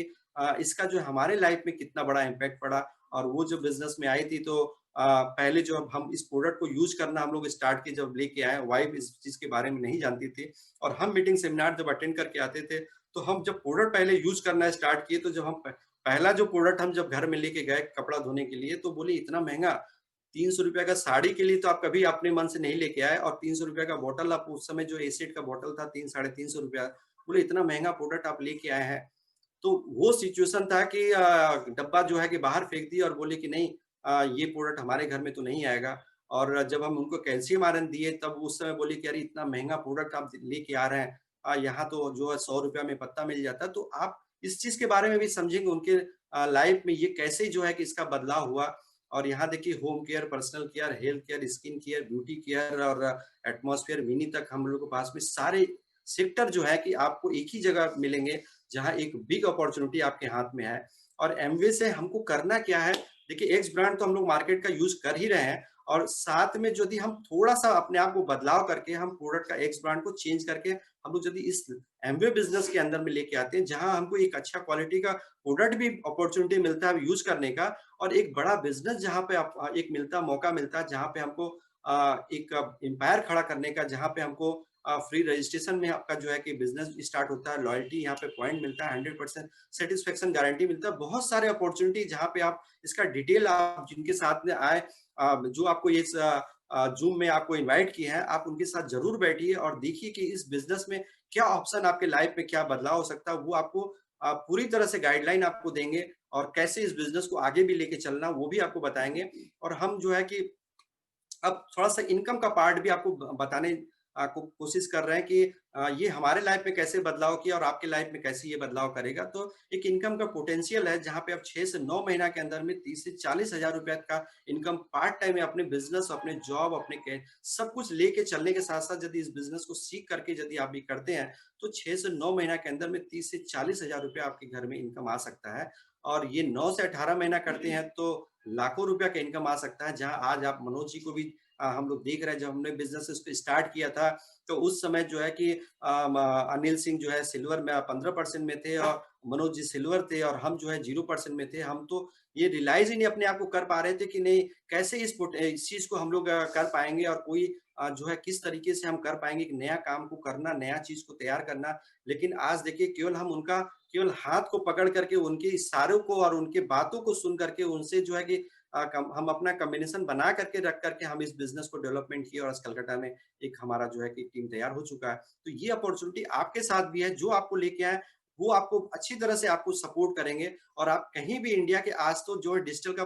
इसका जो है हमारे लाइफ में कितना बड़ा इम्पैक्ट पड़ा और वो जो बिज़नेस में आई थी तो पहले जो अब हम इस प्रोडक्ट को यूज़ करना हम लोग स्टार्ट किए जब लेके आए, वाइफ इस चीज़ के बारे में नहीं जानती थी और हम मीटिंग सेमिनार जब अटेंड करके आते थे, तो हम जब प्रोडक्ट पहले यूज़ करना स्टार्ट किए तो जब हम पहला जो प्रोडक्ट हम जब घर में लेके गए कपड़ा धोने के लिए तो बोले इतना महँगा, ₹300 का साड़ी के लिए तो आप कभी अपने मन से नहीं लेके आए और ₹300 का बॉटल आप उस समय जो एसिड का बॉटल था 3 साढ़े ₹300 बोले इतना महँगा प्रोडक्ट आप लेके आए हैं। तो वो सिचुएशन था कि डब्बा जो है कि बाहर फेंक दिया और बोले कि नहीं ये प्रोडक्ट हमारे घर में तो नहीं आएगा और जब हम उनको कैल्शियम आयरन दिए तब उस समय बोले कि अरे इतना महँगा प्रोडक्ट आप लेके आ रहे हैं यहाँ तो जो है ₹100 में पत्ता मिल जाता है। तो आप इस चीज़ के बारे में भी समझेंगे उनके लाइफ में ये कैसे जो है कि इसका बदलाव हुआ और यहाँ देखिए home care, personal care, health care, skin care, beauty care और एटमॉस्फेयर मिनी तक हम लोगों के पास में सारे सेक्टर जो है कि आपको एक ही जगह मिलेंगे जहाँ एक बिग अपॉर्चुनिटी आपके हाथ में है और एमवे से हमको करना क्या है देखिए एक्स ब्रांड तो हम लोग मार्केट का यूज कर ही रहे हैं और साथ में यदि हम थोड़ा सा अपने आप को बदलाव करके हम प्रोडक्ट का एक्स ब्रांड को चेंज करके हम लोग यदि इस एमवे बिजनेस के अंदर में लेके आते हैं जहां हमको एक अच्छा क्वालिटी का प्रोडक्ट भी अपॉर्चुनिटी मिलता है यूज करने का और एक बड़ा बिजनेस जहां पे एक मौका मिलता है जहां पे हमको एक एम्पायर खड़ा करने का जहां पे हमको फ्री रजिस्ट्रेशन में आपका जो है कि बिजनेस स्टार्ट होता है लॉयल्टी यहाँ पे पॉइंट मिलता है 100% सेटिस्फेक्शन गारंटी मिलता है बहुत सारे अपॉर्चुनिटी जहाँ पे आप इसका डिटेल आप जिनके साथ में आए जो आपको इस जूम में आपको इनवाइट किए हैं आप उनके साथ जरूर बैठिए और देखिए कि इस बिजनेस में क्या ऑप्शन आपके लाइफ में क्या बदलाव हो सकता है वो आपको पूरी तरह से गाइडलाइन आपको देंगे और कैसे इस बिजनेस को आगे भी लेके चलना वो भी आपको बताएंगे और हम जो है कि अब थोड़ा-सा इनकम का पार्ट भी आपको बताने को कोशिश कर रहे हैं कि ये हमारे लाइफ में कैसे बदलाव किया और आपके लाइफ में कैसे ये बदलाव करेगा। तो एक इनकम का पोटेंशियल है जहाँ पे आप 6 से 9 महीना के अंदर में 30 से 40 हज़ार रुपए का इनकम पार्ट टाइम में अपने बिज़नेस, अपने जॉब, अपने के सब कुछ लेके चलने के साथ-साथ यदि इस बिज़नेस को सीख करके यदि आप भी करते हैं, तो 6 से 9 महीना के अंदर में 30 से 40 हज़ार रुपए आपके घर में इनकम आ सकता है। और ये 9 से 18 महीना करते हैं तो लाखों रुपया का इनकम आ सकता है। जहाँ आज आप मनोज जी को भी हम लोग देख रहे हैं जब हमने बिज़नेस इसको स्टार्ट किया था, तो उस समय जो है कि अनिल सिंह जो है सिल्वर में 15% में थे और मनोज जी सिल्वर थे और हम जो है 0% में थे। हम तो ये रियलाइज़ ही नहीं अपने आप को कर पा रहे थे कि नहीं कैसे इस चीज़ को हम लोग कर पाएँगे और कोई जो है किस तरीके से हम कर पाएंगे, एक नया काम को करना, नया चीज को तैयार करना। लेकिन आज देखिए केवल हम उनका केवल हाथ को पकड़ करके उनके इशारों को और उनके बातों को सुन करके उनसे जो है कि हम अपना कॉम्बिनेशन बना करके रख करके हम इस बिजनेस को डेवलपमेंट किए और आज कलकत्ता में एक हमारा जो है कि टीम तैयार हो चुका है। तो ये अपॉर्चुनिटी आपके साथ भी है, जो आपको लेके आए वो आपको अच्छी तरह से आपको सपोर्ट करेंगे। और आप कहीं भी इंडिया के, आज तो जो है डिजिटल का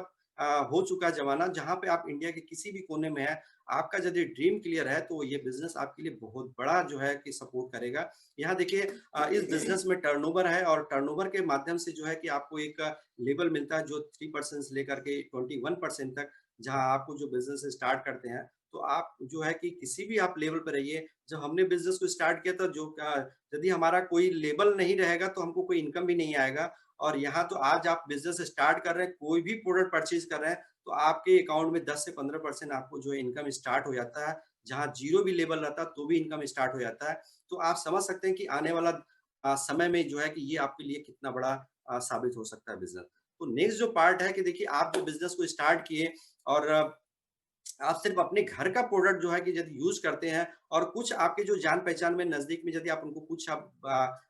हो चुका है जमाना, जहाँ पे आप इंडिया के किसी भी कोने में है, आपका यदि ड्रीम क्लियर है तो ये बिजनेस आपके लिए बहुत बड़ा जो है कि सपोर्ट करेगा। यहाँ देखिए इस बिजनेस में टर्नओवर है और टर्नओवर के माध्यम से जो है कि आपको एक लेवल मिलता है जो 3% से लेकर के 21% तक, जहाँ आपको जो बिजनेस स्टार्ट करते हैं तो आप जो है कि किसी भी आप लेवल पर रहिए। जब हमने बिजनेस को स्टार्ट किया था, जो यदि हमारा कोई लेवल नहीं रहेगा तो हमको कोई इनकम भी नहीं आएगा। और यहाँ तो आज आप बिजनेस स्टार्ट कर रहे हैं, कोई भी प्रोडक्ट परचेज कर रहे हैं तो आपके अकाउंट में 10 से 15% आपको जो है इनकम स्टार्ट हो जाता है। जहाँ जीरो भी लेवल रहता है तो भी इनकम स्टार्ट हो जाता है। तो आप समझ सकते हैं कि आने वाला समय में जो है कि ये आपके लिए कितना बड़ा साबित हो सकता है बिजनेस। तो नेक्स्ट जो पार्ट है कि देखिए आप जो बिजनेस को स्टार्ट किए और आप सिर्फ अपने घर का प्रोडक्ट जो है कि यदि यूज करते हैं और कुछ आपके जो जान पहचान में नजदीक में यदि आप उनको कुछ आप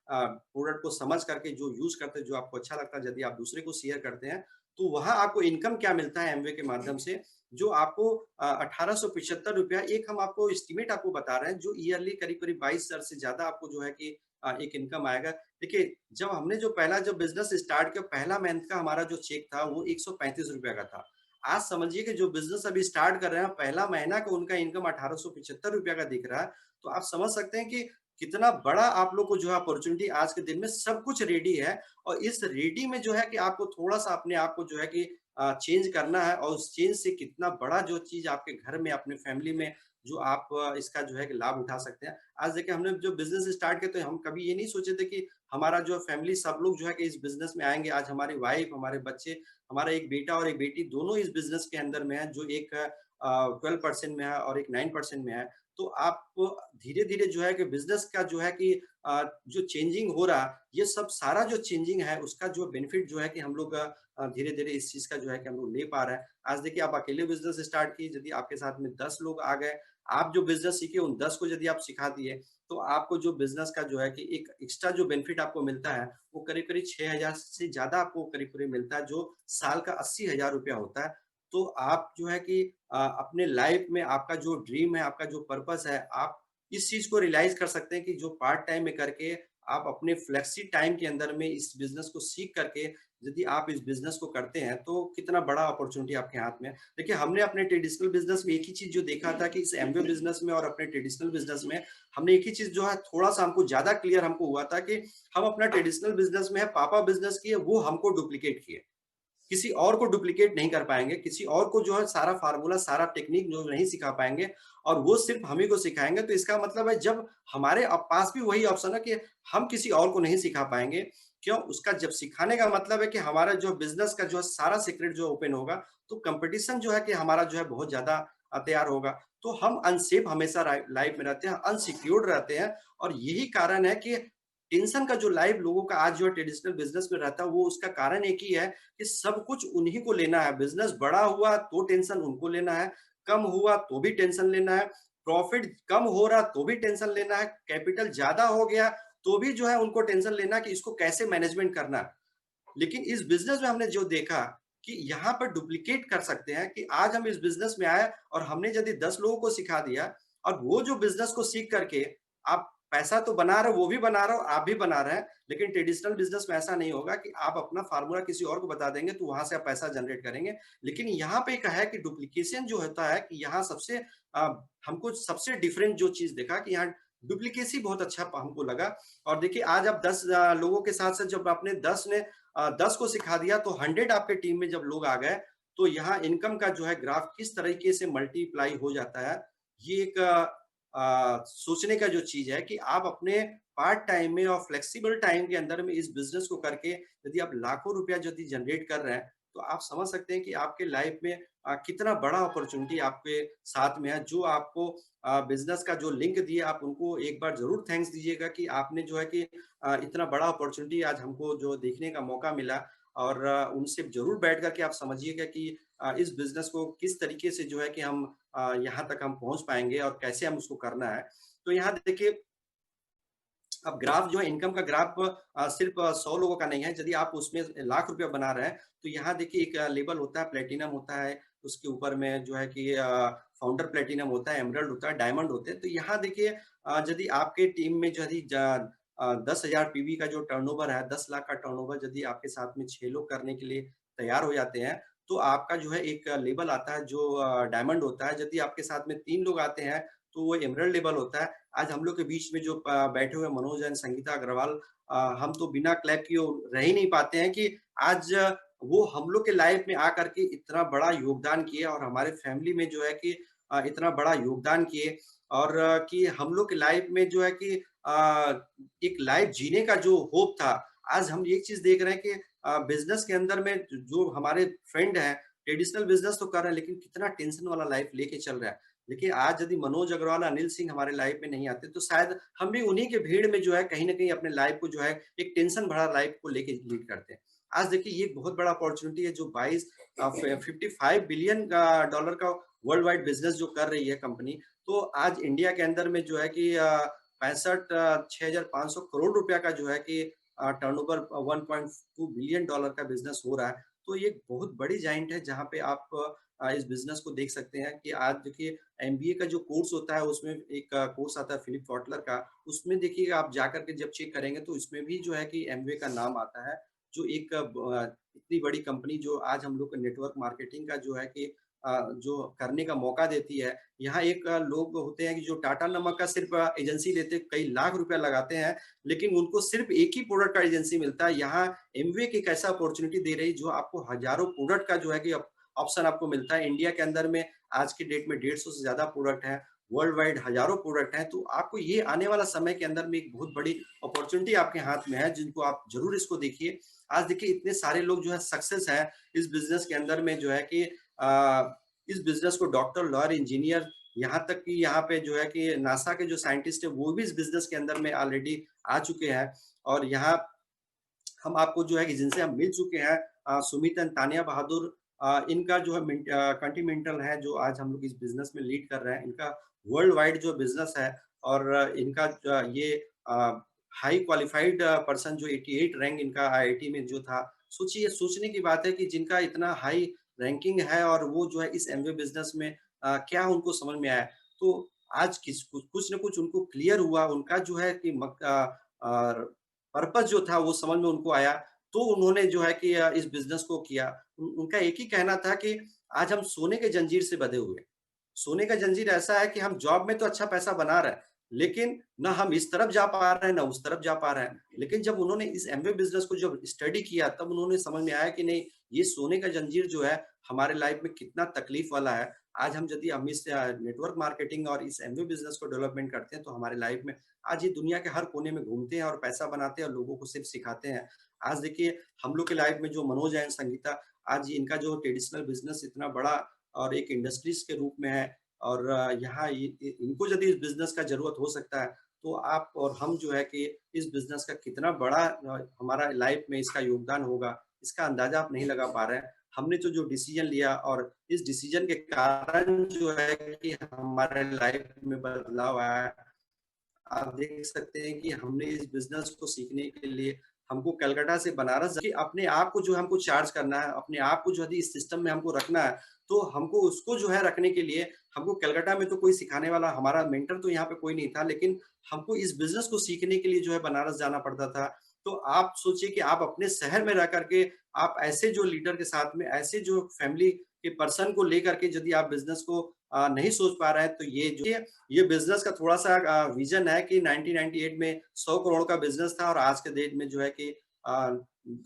प्रोडक्ट को समझ करके जो यूज करते हैं, जो आपको अच्छा लगता है, यदि आप दूसरे को शेयर करते हैं तो वहां आपको इनकम क्या मिलता है एमवे के माध्यम से, जो आपको 1875 रुपया एक हम आपको एस्टिमेट आपको बता रहे हैं, जो ईयरली करीब करीब 22,000 से ज्यादा आपको जो है कि एक इनकम आएगा। देखिए जब हमने जो पहला जो बिजनेस स्टार्ट किया, पहला मंथ का हमारा जो चेक था वो 135 रुपया का था। आज समझिए कि जो बिजनेस अभी स्टार्ट कर रहे हैं, पहला महीना का उनका इनकम 1875 रुपया का दिख रहा है। तो आप समझ सकते हैं कि कितना बड़ा आप लोग को जो है अपॉर्चुनिटी आज के दिन में सब कुछ रेडी है। और इस रेडी में जो है कि आपको थोड़ा सा अपने आप को जो है कि चेंज करना है और उस चेंज से कितना बड़ा जो चीज आपके घर में, अपने फैमिली में जो आप इसका जो है कि लाभ उठा सकते हैं। आज देखिए हमने जो बिजनेस स्टार्ट किया तो हम कभी ये नहीं सोचे थे कि हमारा जो फैमिली सब लोग जो है कि इस बिजनेस में आएंगे। आज हमारी वाइफ, हमारे बच्चे, हमारा एक बेटा और एक बेटी दोनों इस बिजनेस के अंदर में है, जो एक 12% में है और एक 9% में है। तो आप धीरे धीरे जो है कि बिजनेस का जो है कि जो चेंजिंग हो रहा, ये सब सारा जो चेंजिंग है उसका जो बेनिफिट जो है कि हम लोग धीरे धीरे इस चीज का जो है कि हम लोग ले पा रहे हैं। आज देखिए आप अकेले बिजनेस स्टार्ट किए, यदि आपके साथ में 10 लोग आ गए, आप जो बिजनेस सीखे उन 10 को यदि आप सिखा दिए, तो आपको जो बिजनेस का जो है कि एक एक्स्ट्रा जो बेनिफिट आपको मिलता है वो करीब करीब 6,000 से ज्यादा आपको करीब करीब मिलता है, जो साल का 80,000 रुपया होता है। तो आप जो है कि अपने लाइफ में आपका जो ड्रीम है, आपका जो पर्पस है, आप इस चीज को रियलाइज कर सकते हैं कि जो पार्ट टाइम में करके आप अपने फ्लेक्सी टाइम के अंदर में इस बिजनेस को सीख करके यदि आप इस बिजनेस को करते हैं तो कितना बड़ा अपॉर्चुनिटी आपके हाथ में है। देखिए हमने अपने ट्रेडिशनल बिजनेस में एक ही चीज जो देखा था कि इस एमवे बिजनेस में और अपने ट्रेडिशनल बिजनेस में हमने एक ही चीज जो है थोड़ा सा हमको ज्यादा क्लियर हमको हुआ था कि हम अपना ट्रेडिशनल बिजनेस में है, पापा बिजनेस किए वो हमको डुप्लीकेट किए, किसी और को डुप्लीकेट नहीं कर पाएंगे, किसी और को जो है सारा फार्मूला, सारा टेक्निक जो नहीं सिखा पाएंगे और वो सिर्फ हम ही को सिखाएंगे। तो इसका मतलब है जब हमारे पास भी वही ऑप्शन है कि हम किसी और को नहीं सिखा पाएंगे। क्यों? उसका जब सिखाने का मतलब है कि हमारा जो बिजनेस का जो है सारा सीक्रेट जो ओपन होगा, तो कंपटीशन जो है कि हमारा जो है बहुत ज्यादा तैयार होगा। तो हम अनसेफ हमेशा लाइफ में रहते हैं, अनसिक्योर्ड रहते हैं। और यही कारण है कि टेंशन का जो लाइफ लोगों का आज जो है ट्रेडिशनल बिजनेस में रहता है, वो उसका कारण एक ही है कि सब कुछ उन्हीं को लेना है। बिजनेस बड़ा हुआ तो टेंशन उनको लेना है, कम हुआ तो भी टेंशन लेना है, प्रॉफिट कम हो रहा तो भी टेंशन लेना है, कैपिटल ज्यादा हो गया तो भी जो है उनको टेंशन लेना कि इसको कैसे मैनेजमेंट करना है। लेकिन इस बिजनेस में हमने जो देखा कि यहाँ पर डुप्लीकेट कर सकते हैं, कि आज हम इस बिजनेस में आए और हमने यदि 10 लोगों को सिखा दिया और वो जो बिजनेस को सीख करके आप पैसा तो बना रहे हो, वो भी बना रहे हो, आप भी बना रहे हैं। लेकिन ट्रेडिशनल बिजनेस में ऐसा नहीं होगा कि आप अपना फार्मूला किसी और को बता देंगे तो वहां से आप पैसा जनरेट करेंगे। लेकिन यहाँ पे कहा है कि डुप्लीकेशन जो होता है कि यहाँ सबसे हमको सबसे डिफरेंट जो चीज देखा कि यहाँ डुप्लीकेसी बहुत अच्छा हमको लगा। और देखिए आज आप 10 लोगों के साथ साथ जब आपने 10 ने 10 को सिखा दिया तो 100 आपके टीम में जब लोग आ गए, तो यहाँ इनकम का जो है ग्राफ किस तरीके से मल्टीप्लाई हो जाता है। ये एक सोचने का जो चीज है कि आप अपने पार्ट टाइम में और फ्लेक्सिबल टाइम के अंदर में इस बिजनेस को करके यदि आप लाखों रुपया यदि जनरेट कर रहे हैं, तो आप समझ सकते हैं कि आपके लाइफ में कितना बड़ा अपॉर्चुनिटी आपके साथ में है। जो आपको बिजनेस का जो लिंक दिए, आप उनको एक बार जरूर थैंक्स दीजिएगा कि आपने जो है कि इतना बड़ा अपॉर्चुनिटी आज हमको जो देखने का मौका मिला। और उनसे जरूर बैठ करके आप समझिएगा कि इस बिजनेस को किस तरीके से जो है कि हम यहाँ तक हम पहुंच पाएंगे और कैसे हम उसको करना है। तो यहाँ देखिए, अब ग्राफ जो है इनकम का ग्राफ सिर्फ 100 लोगों का नहीं है। यदि आप उसमें लाख रुपया बना रहे हैं तो यहाँ देखिए एक लेवल होता है, प्लेटिनम होता है, उसके ऊपर में जो है कि फाउंडर प्लेटिनम होता है, एमरल्ड होता है, डायमंड होते हैं। तो यहाँ देखिए यदि आपके टीम में यदि 10,000 पीवी का जो टर्नओवर है, 10 लाख का टर्नओवर यदि आपके साथ में 6 लोग करने के लिए तैयार हो जाते हैं तो आपका जो है एक लेवल आता है जो डायमंड होता है। यदि आपके साथ में 3 लोग आते हैं तो वो एमरल्ड लेवल होता है। आज हम लोग के बीच में जो बैठे हुए मनोज एंड संगीता अग्रवाल, हम तो बिना क्लैप किए रह ही नहीं पाते हैं कि आज वो हम लोग के लाइफ में आकर के इतना बड़ा योगदान किए और हमारे फैमिली में जो है कि इतना बड़ा योगदान किए, और कि हम लोग के लाइफ में जो है कि एक लाइफ जीने का जो होप था, आज हम एक चीज देख रहे हैं कि बिजनेस के अंदर में जो हमारे फ्रेंड हैं ट्रेडिशनल बिजनेस तो कर रहे हैं लेकिन कितना टेंशन वाला लाइफ लेके चल रहा है। देखिए आज यदि मनोज अग्रवाल, अनिल सिंह हमारे लाइफ में नहीं आते तो शायद हम भी उन्हीं के भीड़ में जो है कहीं ना कहीं अपने लाइफ को जो है एक टेंशन भरा लाइफ को लेके लीड करते हैं। आज देखिए ये एक बहुत बड़ा अपॉर्चुनिटी है जो 55 बिलियन डॉलर का वर्ल्ड वाइड बिजनेस जो कर रही है कंपनी। तो आज इंडिया के अंदर में जो है कि 6,500 करोड़ रुपया का जो है कि टर्नओवर 1.2 बिलियन डॉलर का बिजनेस हो रहा है। तो ये एक बहुत बड़ी जाइंट है जहाँ पे आप इस बिजनेस को देख सकते हैं कि आज देखिए एमबीए का जो कोर्स होता है उसमें एक कोर्स आता है फिलिप कॉटलर का, उसमें देखिएगा आप जाकर के जब चेक करेंगे तो इसमें भी जो है कि एमबीए का नाम आता है, जो एक इतनी बड़ी कंपनी जो आज हम लोग को नेटवर्क मार्केटिंग का जो है कि जो करने का मौका देती है। यहाँ एक लोग होते हैं कि जो टाटा नमक का सिर्फ एजेंसी लेते कई लाख रुपया लगाते हैं लेकिन उनको सिर्फ एक ही प्रोडक्ट का एजेंसी मिलता है। यहाँ एमवे की एक ऐसा अपॉर्चुनिटी दे रही जो आपको हजारों प्रोडक्ट का जो है कि ऑप्शन आपको मिलता है। इंडिया के अंदर में आज के डेट में 150 से ज्यादा प्रोडक्ट है, वर्ल्ड वाइड हजारों प्रोडक्ट हैं। तो आपको ये आने वाला समय के अंदर में एक बहुत बड़ी अपॉर्चुनिटी आपके हाथ में है जिनको आप जरूर इसको देखिए। आज देखिए इतने सारे लोग जो है सक्सेस है इस बिजनेस के अंदर में जो है कि इस बिजनेस को डॉक्टर, लॉयर, इंजीनियर, यहाँ तक कि यहाँ पे जो है कि नासा के जो साइंटिस्ट है वो भी इस बिजनेस के अंदर में ऑलरेडी आ चुके हैं। और यहाँ हम आपको जो है कि जिनसे हम मिल चुके हैं, सुमित एंड तानिया बहादुर, इनका जो है कंटिनेंटल है जो आज हम लोग इस बिजनेस में लीड कर रहे हैं। इनका वर्ल्ड वाइड जो बिजनेस है और इनका ये हाई क्वालिफाइड पर्सन जो 88 रैंक इनका आईआईटी में जो था, सोचिए, सोचने की बात है कि जिनका इतना हाई रैंकिंग है और वो जो है इस एमवे बिजनेस में क्या उनको समझ में आया। तो आज कुछ न कुछ उनको क्लियर हुआ, उनका जो है कि पर्पस जो था वो समझ में उनको आया, तो उन्होंने जो है कि इस बिजनेस को किया। उनका एक ही कहना था कि आज हम सोने के जंजीर से बंधे हुए हैं। सोने का जंजीर ऐसा है कि हम जॉब में तो अच्छा पैसा बना रहे हैं लेकिन ना हम इस तरफ जा पा रहे हैं ना उस तरफ जा पा रहे हैं। लेकिन जब उन्होंने इस एमवे बिजनेस को जब स्टडी किया तब उन्होंने समझ में आया कि नहीं, ये सोने का जंजीर जो है हमारे लाइफ में कितना तकलीफ वाला है। आज हम इस नेटवर्क मार्केटिंग और इस एमवे बिजनेस को डेवलपमेंट करते हैं तो हमारे लाइफ में आज ये दुनिया के हर कोने में घूमते हैं और पैसा बनाते हैं और लोगों को सिर्फ सिखाते हैं। आज देखिए हम लोग के लाइफ में जो मनोज है, संगीता, आज इनका जो ट्रेडिशनल बिजनेस इतना बड़ा और एक इंडस्ट्रीज के रूप में है और यहाँ इनको यदि इस बिजनेस का जरूरत हो सकता है तो आप और हम जो है कि इस बिजनेस का कितना बड़ा हमारा लाइफ में इसका योगदान होगा इसका अंदाजा आप नहीं लगा पा रहे हैं। हमने तो जो डिसीजन लिया और इस डिसीजन के कारण जो है कि हमारे लाइफ में बदलाव आया है। आप देख सकते हैं कि हमने इस बिजनेस को सीखने के लिए हमको कलकत्ता से बनारस कि अपने आप को जो हमको चार्ज करना है, अपने आप को जो है इस सिस्टम में हमको रखना है, तो हमको उसको जो है रखने के लिए हमको कलकत्ता में तो कोई सिखाने वाला, हमारा मेंटर तो यहाँ पे कोई नहीं था, लेकिन हमको इस बिजनेस को सीखने के लिए जो है बनारस जाना पड़ता था। तो आप सोचिए कि आप अपने शहर में रह करके आप ऐसे जो लीडर के साथ में, ऐसे जो फैमिली के पर्सन को लेकर के यदि आप बिजनेस को नहीं सोच पा रहे हैं तो ये बिजनेस का थोड़ा सा विजन है कि 1998 में 100 करोड़ का बिजनेस था और आज के डेट में जो है कि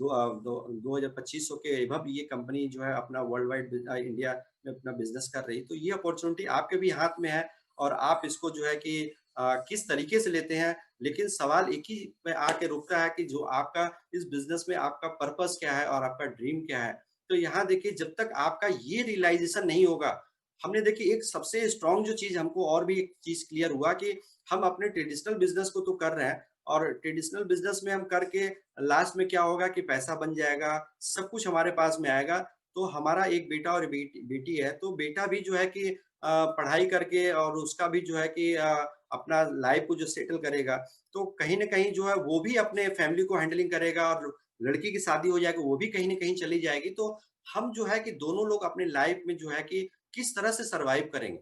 2025 के एबव ये कंपनी जो है अपना वर्ल्ड वाइड इंडिया में अपना बिजनेस कर रही। तो ये अपॉर्चुनिटी आपके भी हाथ में है और आप इसको जो है कि किस तरीके से लेते हैं। लेकिन सवाल एक ही पे आके रुकता है कि जो आपका इस बिजनेस में आपका पर्पस क्या है और आपका ड्रीम क्या है। तो यहाँ देखिए जब तक आपका ये रियलाइजेशन नहीं होगा, हमने देखिए एक सबसे स्ट्रॉन्ग जो चीज हमको और भी एक चीज क्लियर हुआ कि हम अपने ट्रेडिशनल बिजनेस को तो कर रहे हैं और ट्रेडिशनल बिजनेस में हम करके लास्ट में क्या होगा कि पैसा बन जाएगा, सब कुछ हमारे पास में आएगा। तो हमारा एक बेटा और बेटी है, तो बेटा भी जो है कि पढ़ाई करके और उसका भी जो है कि अपना लाइफ को जो सेटल करेगा, तो कहीं न कहीं जो है वो भी अपने फैमिली को हैंडलिंग करेगा और लड़की की शादी हो जाएगी, वो भी कहीं न कहीं चली जाएगी। तो हम जो है कि दोनों लोग अपने लाइफ में जो है कि किस तरह से सर्वाइव करेंगे।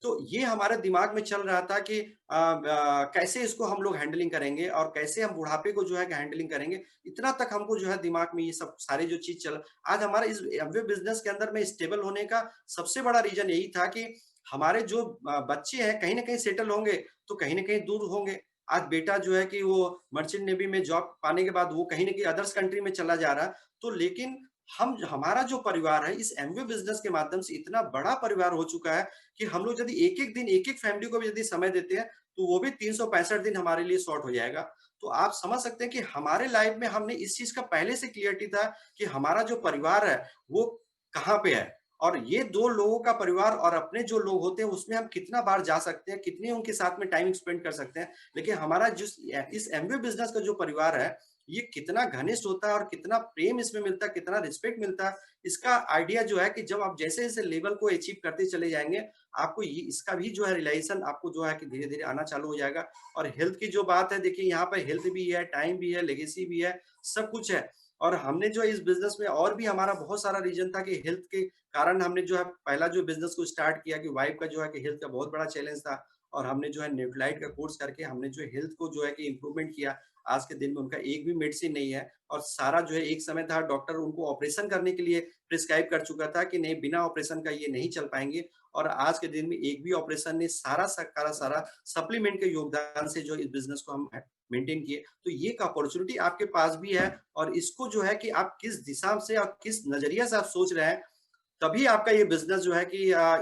तो ये हमारे दिमाग में चल रहा था कि कैसे इसको हम लोग हैंडलिंग करेंगे और कैसे हम बुढ़ापे को जो है कि हैंडलिंग करेंगे। इतना तक हमको जो है दिमाग में ये सब सारी जो चीज़ चल आज हमारा इस एमवे बिज़नेस के अंदर में स्टेबल होने का सबसे बड़ा रीज़न यही था कि हमारे जो बच्चे हैं कहीं न कहीं सेटल होंगे, तो कहीं न कहीं दूर होंगे। आज बेटा जो है कि वो मर्चेंट नेवी में जॉब पाने के बाद वो कहीं न कहीं अदर्स कंट्री में चला जा रहा है। तो लेकिन हमारा जो परिवार है इस एमवे बिज़नेस के माध्यम से इतना बड़ा परिवार हो चुका है कि हम लोग यदि एक-एक दिन, एक-एक फैमिली को भी यदि समय देते हैं, तो वो भी 365 दिन हमारे लिए शॉर्ट हो जाएगा। तो आप समझ सकते हैं कि हमारे लाइफ में हमने इस चीज़ का पहले से क्लियरिटी था कि हमारा जो परिवार है, वो कहाँ पे है और ये 2 लोगों का परिवार और अपने जो लोग होते हैं, उसमें हम कितना बार जा सकते हैं, कितने उनके साथ में टाइम स्पेंड कर सकते हैं। लेकिन हमारा इस एमवे बिज़नेस का जो परिवार है, ये कितना घनिष्ठ होता है और कितना प्रेम इसमें मिलता है, कितना रिस्पेक्ट मिलता है, इसका आइडिया जो है कि जब आप जैसे-जैसे लेवल को अचीव करते चले जाएँगे, आपको ये इसका भी जो है रियलाइज़ेशन आपको जो है कि धीरे-धीरे आना चालू हो जाएगा। और हेल्थ की जो बात है देखिए यहाँ पे हेल्थ भी है, टाइम भी है, लेगेसी भी है, सब कुछ है। और हमने जो है इस बिज़नेस में और भी हमारा बहुत सारा रीज़न था कि हेल्थ के कारण हमने जो है पहला जो बिज़नेस को स्टार्ट किया कि वाइफ का जो है कि हेल्थ का बहुत बड़ा चैलेंज था और हमने जो है न्यूट्रालाइट का कोर्स करके हमने जो है हेल्थ को जो है कि इम्प्रूवमेंट किया। आज के दिन में उनका एक भी मेडिसिन नहीं है और सारा जो है एक समय था डॉक्टर उनको ऑपरेशन करने के लिए प्रिस्क्राइब कर चुका था कि नहीं बिना ऑपरेशन का ये नहीं चल पाएँगे और आज के दिन में एक भी ऑपरेशन नहीं सारा सप्लीमेंट के योगदान से जो इस बिज़नेस को हम मेंटेन किए। तो ये एक अपॉर्च्युनिटी आपके पास भी है और इसको जो है कि आप किस दिशा से और किस नज़रिया से आप सोच रहे हैं, तभी आपका ये बिज़नेस जो है कि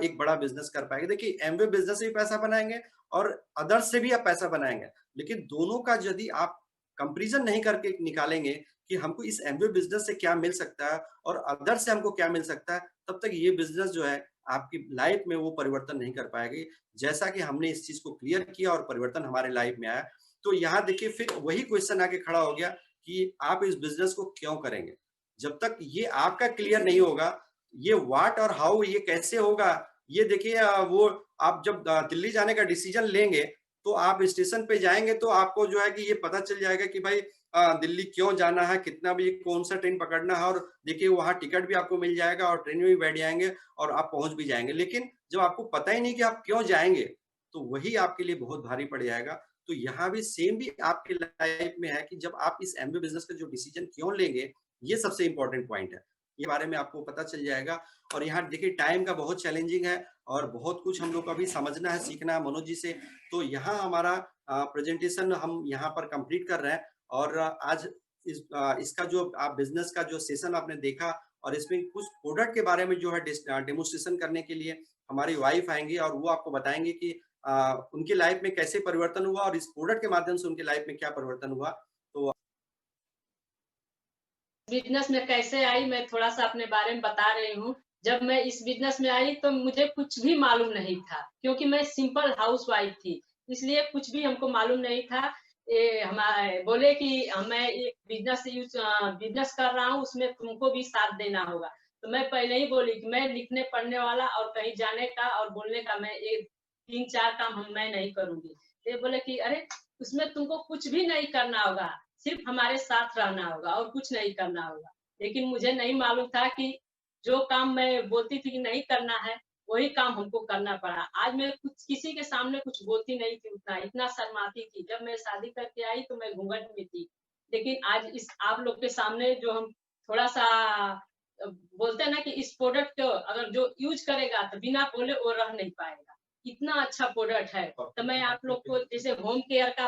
एक बड़ा बिज़नेस कर पाएँगे। देखिए एमवे बिज़नेस से भी पैसा बनाएँगे और अदर्स से भी आप पैसा बनाएँगे। लेकिन दोनों का यदि आप कंपैरिज़न नहीं करके निकालेंगे कि हमको इस एमवे बिज़नेस से क्या मिल सकता है और अदर से हमको क्या मिल सकता है, तब तक ये बिज़नेस जो है आपकी लाइफ़ में वो परिवर्तन नहीं कर पाएगी। जैसा कि हमने इस चीज़ को क्लियर किया और परिवर्तन हमारे लाइफ़ में आया। तो यहाँ देखिए फिर वही क्वेश्चन आके खड़ा हो गया कि आप इस बिज़नेस को क्यों करेंगे? जब तक ये आपका क्लियर नहीं होगा, ये व्हाट और हाउ ये कैसे होगा, ये देखिए वो आप जब दिल्ली जाने का डिसीजन लेंगे, तो आप स्टेशन पे जाएँगे तो आपको जो है कि ये पता चल जाएगा कि भाई दिल्ली क्यों जाना है, कितना बजे कौन-सा ट्रेन पकड़ना है और देखिए वहाँ टिकट भी आपको मिल जाएगा और ट्रेन में भी बैठ जाएँगे और आप पहुँच भी जाएँगे। लेकिन जब आपको पता ही नहीं कि आप क्यों जाएँगे, तो वही आपके लिए बहुत भारी पड़ जाएगा। तो यहाँ भी सेम भी आपकी लाइफ में है कि जब आप इस एमबी बिज़नेस का जो डिसीजन क्यों लेंगे, ये सबसे इम्पोर्टेंट पॉइंट है। ये बारे में आपको पता चल जाएगा और यहाँ देखिए टाइम का बहुत चैलेंजिंग है और बहुत कुछ हम लोग को अभी समझना है, सीखना है मनोज जी से। तो यहाँ हमारा प्रेजेंटेशन हम यहाँ पर कंप्लीट कर रहे हैं और आज इसका जो आप बिज़नेस का जो सेशन आपने देखा और इसमें कुछ प्रोडक्ट के बारे में जो है डेमोन्स्ट्रेशन करने के लिए हमारी वाइफ आएँगी और वो आपको बताएँगे कि उनकी लाइफ में कैसे परिवर्तन हुआ और इस प्रोडक्ट के माध्यम से उनकी लाइफ में क्या परिवर्तन हुआ। तो बिजनेस में कैसे आई मैं थोड़ा-सा अपने बारे में बता रही हूँ। जब मैं इस बिजनेस में आई तो मुझे कुछ भी मालूम नहीं था, क्योंकि मैं सिंपल हाउसवाइफ थी, इसलिए कुछ भी हमको मालूम नहीं था। बोले कि मैं एक बिजनेस कर रहा हूँ, उसमें तुमको भी साथ देना होगा। तो मैं पहले ही बोली कि मैं लिखने पढ़ने वाला और कहीं जाने का और बोलने का मैं ये 3-4 काम मैं नहीं करूँगी। तो ये बोले कि अरे! उसमें तुमको कुछ भी नहीं करना होगा, सिर्फ हमारे साथ रहना होगा और कुछ नहीं करना होगा। लेकिन मुझे नहीं मालूम था कि जो काम मैं बोलती थी कि नहीं करना है, वही काम हमको करना पड़ा। आज मैं कुछ किसी के सामने कुछ बोलती नहीं थी उतना, इतना शर्माती थी। जब मैं शादी करके आई तो मैं घूँघट में थी। लेकिन आज इस आप लोग के सामने जो हम थोड़ा-सा बोलते हैं ना कि इस प्रोडक्ट को अगर जो यूज़ करेगा तो बिना बोले वो रह नहीं पाएगा। इतना अच्छा प्रोडक्ट है। तो मैं आप लोग को जैसे होम केयर का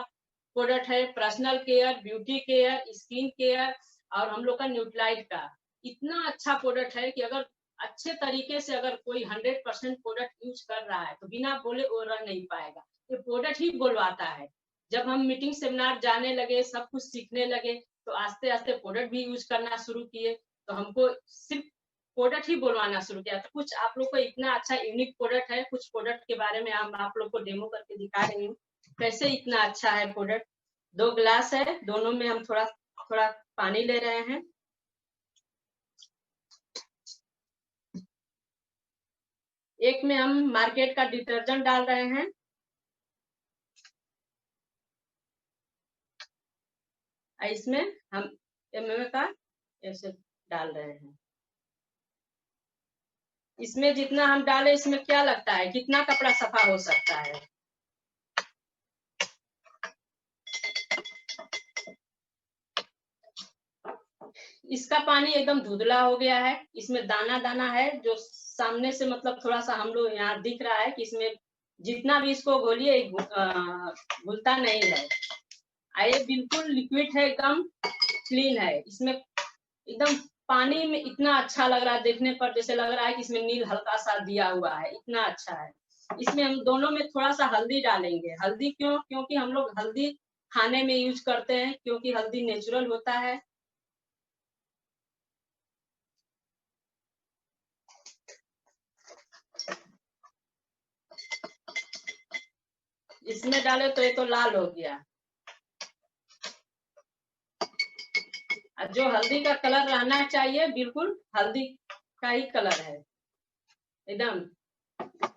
प्रोडक्ट है, personal care, beauty care, skin care और हम लोग का न्यूट्रालाइट का। इतना अच्छा प्रोडक्ट है कि अगर अच्छे तरीके से अगर कोई 100% प्रोडक्ट यूज़ कर रहा है, तो बिना बोले वो रह नहीं पाएगा। ये प्रोडक्ट ही बुलवाता है। जब हम मीटिंग सेमिनार जाने लगे, सब कुछ सीखने लगे, तो आस्ते-आस्ते प्रोडक्ट भी यूज़ करना शुरू किए, तो हमको सिर्फ़ प्रोडक्ट ही बुलवाना शुरू किया। तो कुछ आप लोग को इतना अच्छा यूनिक प्रोडक्ट है, कुछ प्रोडक्ट के बारे में हम आप लोग को डेमो करके दिखा रही हूँ। कैसे इतना अच्छा है प्रोडक्ट। 2 ग्लास है, दोनों में हम थोड़ा थोड़ा पानी ले रहे हैं। एक में हम मार्केट का डिटर्जेंट डाल रहे हैं। इसमें हम एमएम का ऐसे डाल रहे हैं। इसमें जितना हम डालें, इसमें क्या लगता है कितना कपड़ा सफा हो सकता है। इसका पानी एकदम धुंधला हो गया है, इसमें दाना दाना है जो सामने से मतलब थोड़ा सा हम लोग यहाँ दिख रहा है कि इसमें जितना भी इसको घोलिए घुलता नहीं है। ये बिल्कुल लिक्विड है, एकदम क्लीन है। इसमें एकदम पानी में इतना अच्छा लग रहा है, देखने पर जैसे लग रहा है कि इसमें नील हल्का सा दिया हुआ है, इतना अच्छा है। इसमें हम दोनों में थोड़ा सा हल्दी डालेंगे। हल्दी क्यों? क्योंकि हम लोग हल्दी खाने में यूज करते हैं, क्योंकि हल्दी नेचुरल होता है। इसमें डाले तो ये तो लाल हो गया। जो हल्दी का कलर रहना चाहिए बिल्कुल हल्दी का ही कलर है एकदम,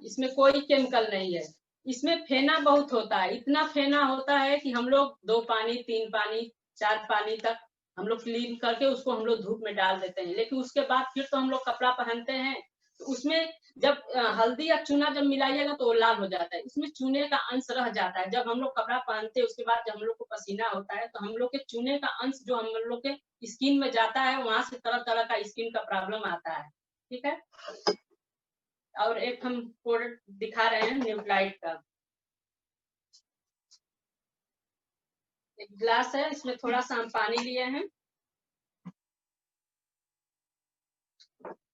इसमें कोई केमिकल नहीं है। इसमें फेना बहुत होता है, इतना फेना होता है कि हम लोग 2 पानी 3 पानी 4 पानी तक हम लोग क्लीन करके उसको हम लोग धूप में डाल देते हैं, लेकिन उसके बाद फिर तो हम लोग कपड़ा पहनते हैं तो उसमें जब हल्दी या चूना जब मिलाइएगा तो वो लाल हो जाता है। इसमें चूने का अंश रह जाता है। जब हम लोग कपड़ा पहनते हैं उसके बाद जब हम लोग को पसीना होता है तो हम लोग के चूने का अंश जो हम लोग के स्किन में जाता है, वहां से तरह तरह का स्किन का प्रॉब्लम आता है। ठीक है, और एक हम प्रोडक्ट दिखा रहे हैं न्यूट्राइट का। एक ग्लास है, इसमें थोड़ा सा हम पानी लिए हैं।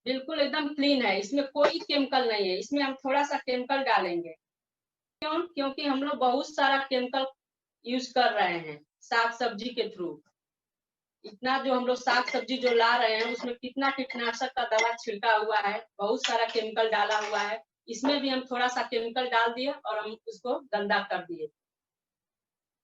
बिल्कुल एकदम क्लीन है, इसमें कोई केमिकल नहीं है। इसमें हम थोड़ा सा केमिकल डालेंगे। क्यों? क्योंकि हम लोग बहुत सारा केमिकल यूज कर रहे हैं साग सब्जी के थ्रू। इतना जो हम लोग साग सब्जी जो ला रहे हैं उसमें कितना कीटनाशक का दवा छिड़का हुआ है, बहुत सारा केमिकल डाला हुआ है। इसमें भी हम थोड़ा सा केमिकल डाल दिए और हम उसको गंदा कर दिए।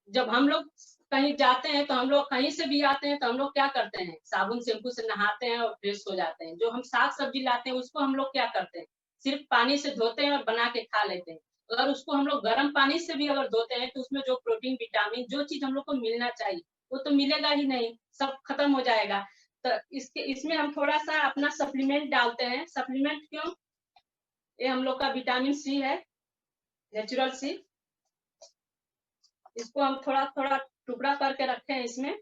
जब हम लोग कहीं जाते हैं तो हम लोग कहीं से भी आते हैं तो हम लोग क्या करते हैं, साबुन शैम्पू से नहाते हैं और फ्रेश हो जाते हैं। जो हम साग सब्जी लाते हैं उसको हम लोग क्या करते हैं, सिर्फ पानी से धोते हैं और बना के खा लेते हैं। अगर उसको हम लोग गर्म पानी से भी अगर धोते हैं तो उसमें जो प्रोटीन विटामिन जो चीज हम लोग को मिलना चाहिए वो तो मिलेगा ही नहीं, सब खत्म हो जाएगा। तो इसमें हम थोड़ा सा अपना सप्लीमेंट डालते हैं। सप्लीमेंट क्यों? ये हम लोग का विटामिन सी है, नेचुरल सी। इसको हम थोड़ा थोड़ा टुकड़ा करके रखे हैं इसमें।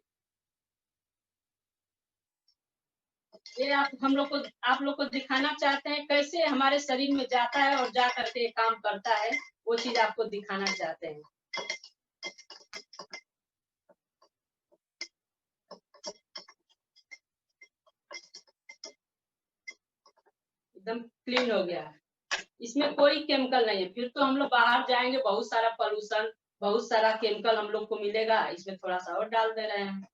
ये आप लोग को दिखाना चाहते हैं कैसे हमारे शरीर में जाता है और जा करके काम करता है, वो चीज आपको दिखाना चाहते हैं। एकदम क्लीन हो गया, इसमें कोई केमिकल नहीं है। फिर तो हम लोग बाहर जाएंगे, बहुत सारा पोल्यूशन, बहुत सारा केमिकल हम लोग को मिलेगा। इसमें थोड़ा सा और डाल दे रहे हैं,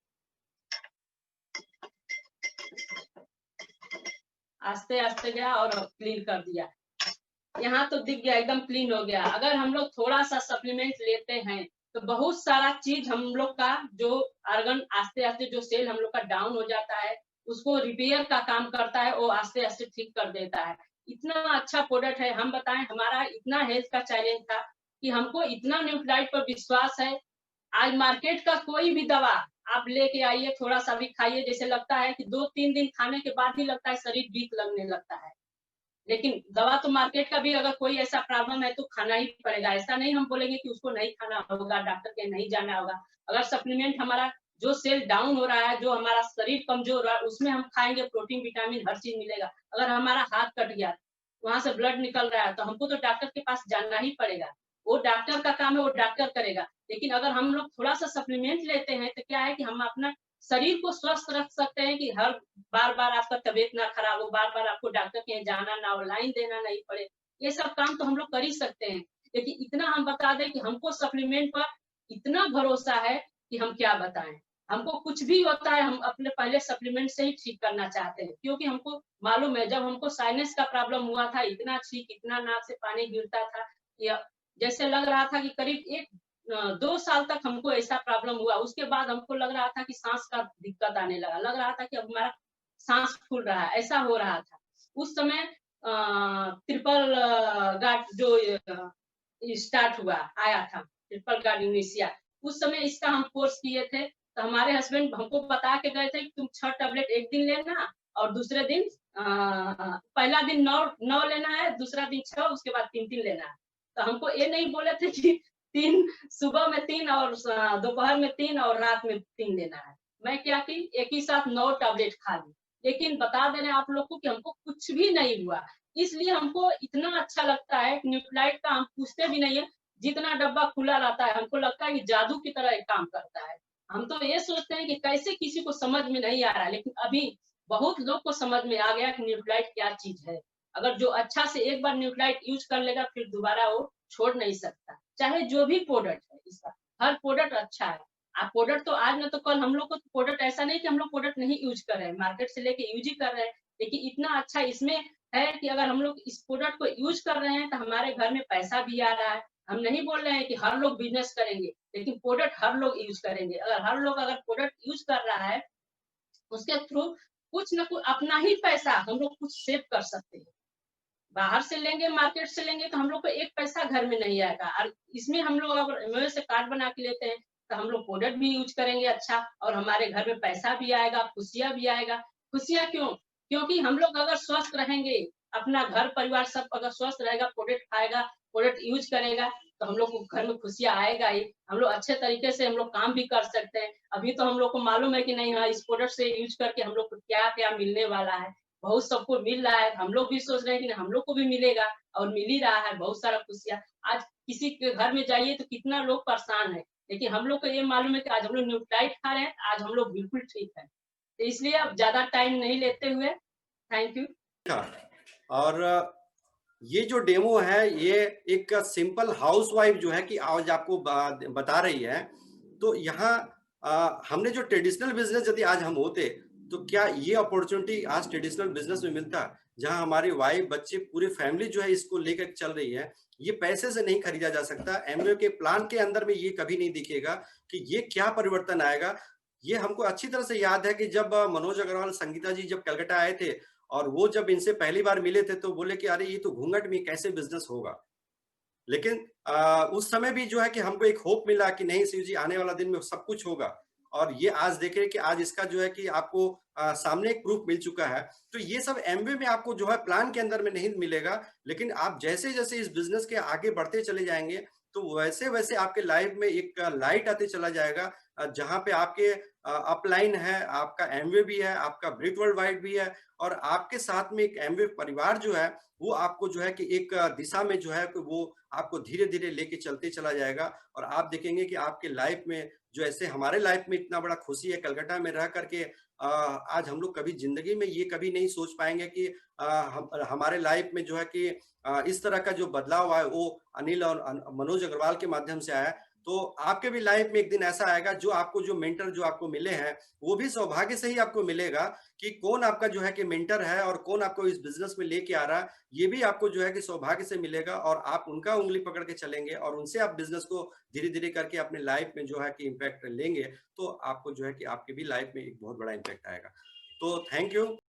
आस्ते आस्ते गया और क्लीन कर दिया। यहाँ तो दिख गया, एकदम क्लीन हो गया। अगर हम लोग थोड़ा सा सप्लीमेंट लेते हैं तो बहुत सारा चीज हम लोग का जो ऑर्गन आस्ते आस्ते जो सेल हम लोग का डाउन हो जाता है उसको रिपेयर का काम करता है, वो आस्ते आस्ते ठीक कर देता है। इतना अच्छा प्रोडक्ट है। हम बताएं, हमारा इतना हेल्थ का चैलेंज था कि हमको इतना न्यूट्राइट पर विश्वास है। आज मार्केट का कोई भी दवा आप लेके आइए, थोड़ा सा भी खाइए, जैसे लगता है कि 2-3 दिन खाने के बाद ही लगता है शरीर वीक लगने लगता है। लेकिन दवा तो मार्केट का भी अगर कोई ऐसा प्रॉब्लम है तो खाना ही पड़ेगा। ऐसा नहीं हम बोलेंगे कि उसको नहीं खाना होगा, डॉक्टर के नहीं जाना होगा। अगर सप्लीमेंट हमारा जो सेल डाउन हो रहा है, जो हमारा शरीर कमजोर हो रहा है, उसमें हम खाएंगे, प्रोटीन विटामिन हर चीज मिलेगा। अगर हमारा हाथ कट गया, वहां से ब्लड निकल रहा है, तो हमको तो डॉक्टर के पास जाना ही पड़ेगा। वो डॉक्टर का काम है, वो डॉक्टर करेगा। लेकिन अगर हम लोग थोड़ा सा सप्लीमेंट लेते हैं तो क्या है कि हम अपना शरीर को स्वस्थ रख सकते हैं कि हर बार बार आपका तबीयत ना खराब हो, बार बार आपको डॉक्टर के यहाँ जाना ना हो, लाइन देना नहीं पड़े। ये सब काम तो हम लोग कर ही सकते हैं। लेकिन इतना हम बता दें कि हमको सप्लीमेंट पर इतना भरोसा है कि हम क्या बताएं। हमको कुछ भी होता है हम अपने पहले सप्लीमेंट से ही ठीक करना चाहते हैं, क्योंकि हमको मालूम है जब हमको साइनस का प्रॉब्लम हुआ था, इतना छींक, इतना नाक से पानी गिरता था, या जैसे लग रहा था कि करीब 1 2 साल तक हमको ऐसा प्रॉब्लम हुआ। उसके बाद हमको लग रहा था कि सांस का दिक्कत आने लगा, लग रहा था कि अब हमारा सांस फूल रहा है, ऐसा हो रहा था। उस समय ट्रिपल गार्ड जो स्टार्ट हुआ आया था, ट्रिपल गार्ड यूनिसिया, उस समय इसका हम कोर्स किए थे। तो हमारे हस्बैंड हमको बता के गए थे कि तुम 6 टैबलेट एक दिन लेना और दूसरे दिन पहला दिन 9 लेना है, दूसरा दिन 6, उसके बाद 3 लेना है। तो हमको ये नहीं बोले थे कि 3 सुबह में 3 और दोपहर में 3 और रात में 3 लेना है। मैं क्या की एक ही साथ 9 टैबलेट खा ली। लेकिन बता दे रहे हैं आप लोग को कि हमको कुछ भी नहीं हुआ। इसलिए हमको इतना अच्छा लगता है न्यूट्रालाइट का, हम पूछते भी नहीं है, जितना डब्बा खुला रहता है हमको लगता है कि जादू की तरह ये काम करता है। हम तो ये सोचते हैं कि कैसे किसी को समझ में नहीं आ रहा है, लेकिन अभी बहुत लोग को समझ में आ गया कि न्यूट्रालाइट क्या चीज है। अगर जो अच्छा से एक बार न्यूट्रालाइट यूज कर लेगा फिर दोबारा वो छोड़ नहीं सकता, चाहे जो भी प्रोडक्ट है इसका, हर प्रोडक्ट अच्छा है। आप प्रोडक्ट तो आज न तो कल, हम लोग को प्रोडक्ट ऐसा नहीं कि हम लोग प्रोडक्ट नहीं यूज कर रहे हैं, मार्केट से लेके यूज ही कर रहे हैं। लेकिन इतना अच्छा इसमें है कि अगर हम लोग इस प्रोडक्ट को यूज कर रहे हैं तो हमारे घर में पैसा भी आ रहा है। हम नहीं बोल रहे हैं कि हर लोग बिजनेस करेंगे, लेकिन प्रोडक्ट हर लोग यूज करेंगे। अगर हर लोग अगर प्रोडक्ट यूज कर रहा है, उसके थ्रू कुछ न कुछ अपना ही पैसा हम लोग कुछ सेव कर सकते हैं। बाहर से लेंगे, मार्केट से लेंगे तो हम लोग को एक पैसा घर में नहीं आएगा। और इसमें हम लोग अगर एमवे से कार्ड बना के लेते हैं तो हम लोग प्रोडक्ट भी यूज करेंगे अच्छा, और हमारे घर में पैसा भी आएगा, खुशियां भी आएगा। खुशियां क्यों? क्योंकि हम लोग अगर स्वस्थ रहेंगे, अपना घर परिवार सब अगर स्वस्थ रहेगा, प्रोडक्ट खाएगा, प्रोडक्ट यूज करेगा, तो हम लोग को घर में खुशियां आएगा ही। हम लोग अच्छे तरीके से हम लोग काम भी कर सकते हैं। अभी तो हम लोग को मालूम है कि नहीं, हाँ, इस प्रोडक्ट से यूज करके हम लोग को क्या क्या मिलने वाला है। बहुत सबको मिल रहा है, हम लोग भी सोच रहे हैं कि हम लोग को भी मिलेगा, और मिल ही रहा है बहुत सारा खुशियां। आज किसी के घर में जाइए तो कितना लोग परेशान है, लेकिन हम लोग को ये मालूम है कि आज हम लोग न्यूट्रालाइट खा रहे हैं, आज हम लोग बिल्कुल ठीक है। तो इसलिए अब ज्यादा टाइम नहीं लेते हुए, थैंक यू। और ये जो डेमो है ये एक सिंपल हाउसवाइफ जो है कि आज आपको बता रही है। तो यहाँ हमने जो ट्रेडिशनल बिजनेस यदि आज हम होते तो क्या ये अपॉर्चुनिटी आज ट्रेडिशनल बिजनेस में मिलता, जहां हमारी वाइफ बच्चे पूरी फैमिली जो है इसको लेकर चल रही है। ये पैसे से नहीं खरीदा जा सकता। एमवे के प्लान के अंदर में ये कभी नहीं दिखेगा कि ये क्या परिवर्तन आएगा। ये हमको अच्छी तरह से याद है कि जब मनोज अग्रवाल, संगीता जी जब कलकत्ता आए थे और वो जब इनसे पहली बार मिले थे तो बोले कि अरे ये तो घूंघट में कैसे बिजनेस होगा। लेकिन उस समय भी जो है कि हमको एक होप मिला कि नहीं शिव जी, आने वाला दिन में सब कुछ होगा। और ये आज देखें कि आज इसका जो है कि आपको सामने एक प्रूफ मिल चुका है। तो ये सब एमवे में आपको जो है प्लान के अंदर में नहीं मिलेगा, लेकिन आप जैसे जैसे इस बिजनेस के आगे बढ़ते चले जाएंगे तो वैसे वैसे आपके लाइफ में एक लाइट आते चला जाएगा, जहां पे आपके अपलाइन है, आपका एमवे भी है, आपका ब्रिट वर्ल्ड वाइड भी है, और आपके साथ में एक एमवे परिवार जो है वो आपको जो है कि एक दिशा में जो है कि वो आपको धीरे धीरे लेके चलते चला जाएगा। और आप देखेंगे कि आपके लाइफ में जो ऐसे हमारे लाइफ में इतना बड़ा खुशी है कलकत्ता में रह करके, आज हम लोग कभी जिंदगी में ये कभी नहीं सोच पाएंगे कि हमारे लाइफ में जो है कि इस तरह का जो बदलाव आया वो अनिल और मनोज अग्रवाल के माध्यम से आया। तो आपके भी लाइफ में एक दिन ऐसा आएगा जो आपको जो मेंटर जो आपको मिले हैं वो भी सौभाग्य से ही आपको मिलेगा कि कौन आपका जो है कि मेंटर है और कौन आपको इस बिजनेस में लेके आ रहा है। ये भी आपको जो है कि सौभाग्य से मिलेगा और आप उनका उंगली पकड़ के चलेंगे और उनसे आप बिजनेस को धीरे धीरे करके अपने लाइफ में जो है कि इम्पैक्ट लेंगे, तो आपको जो है कि आपके भी लाइफ में एक बहुत बड़ा इम्पैक्ट आएगा। तो थैंक यू।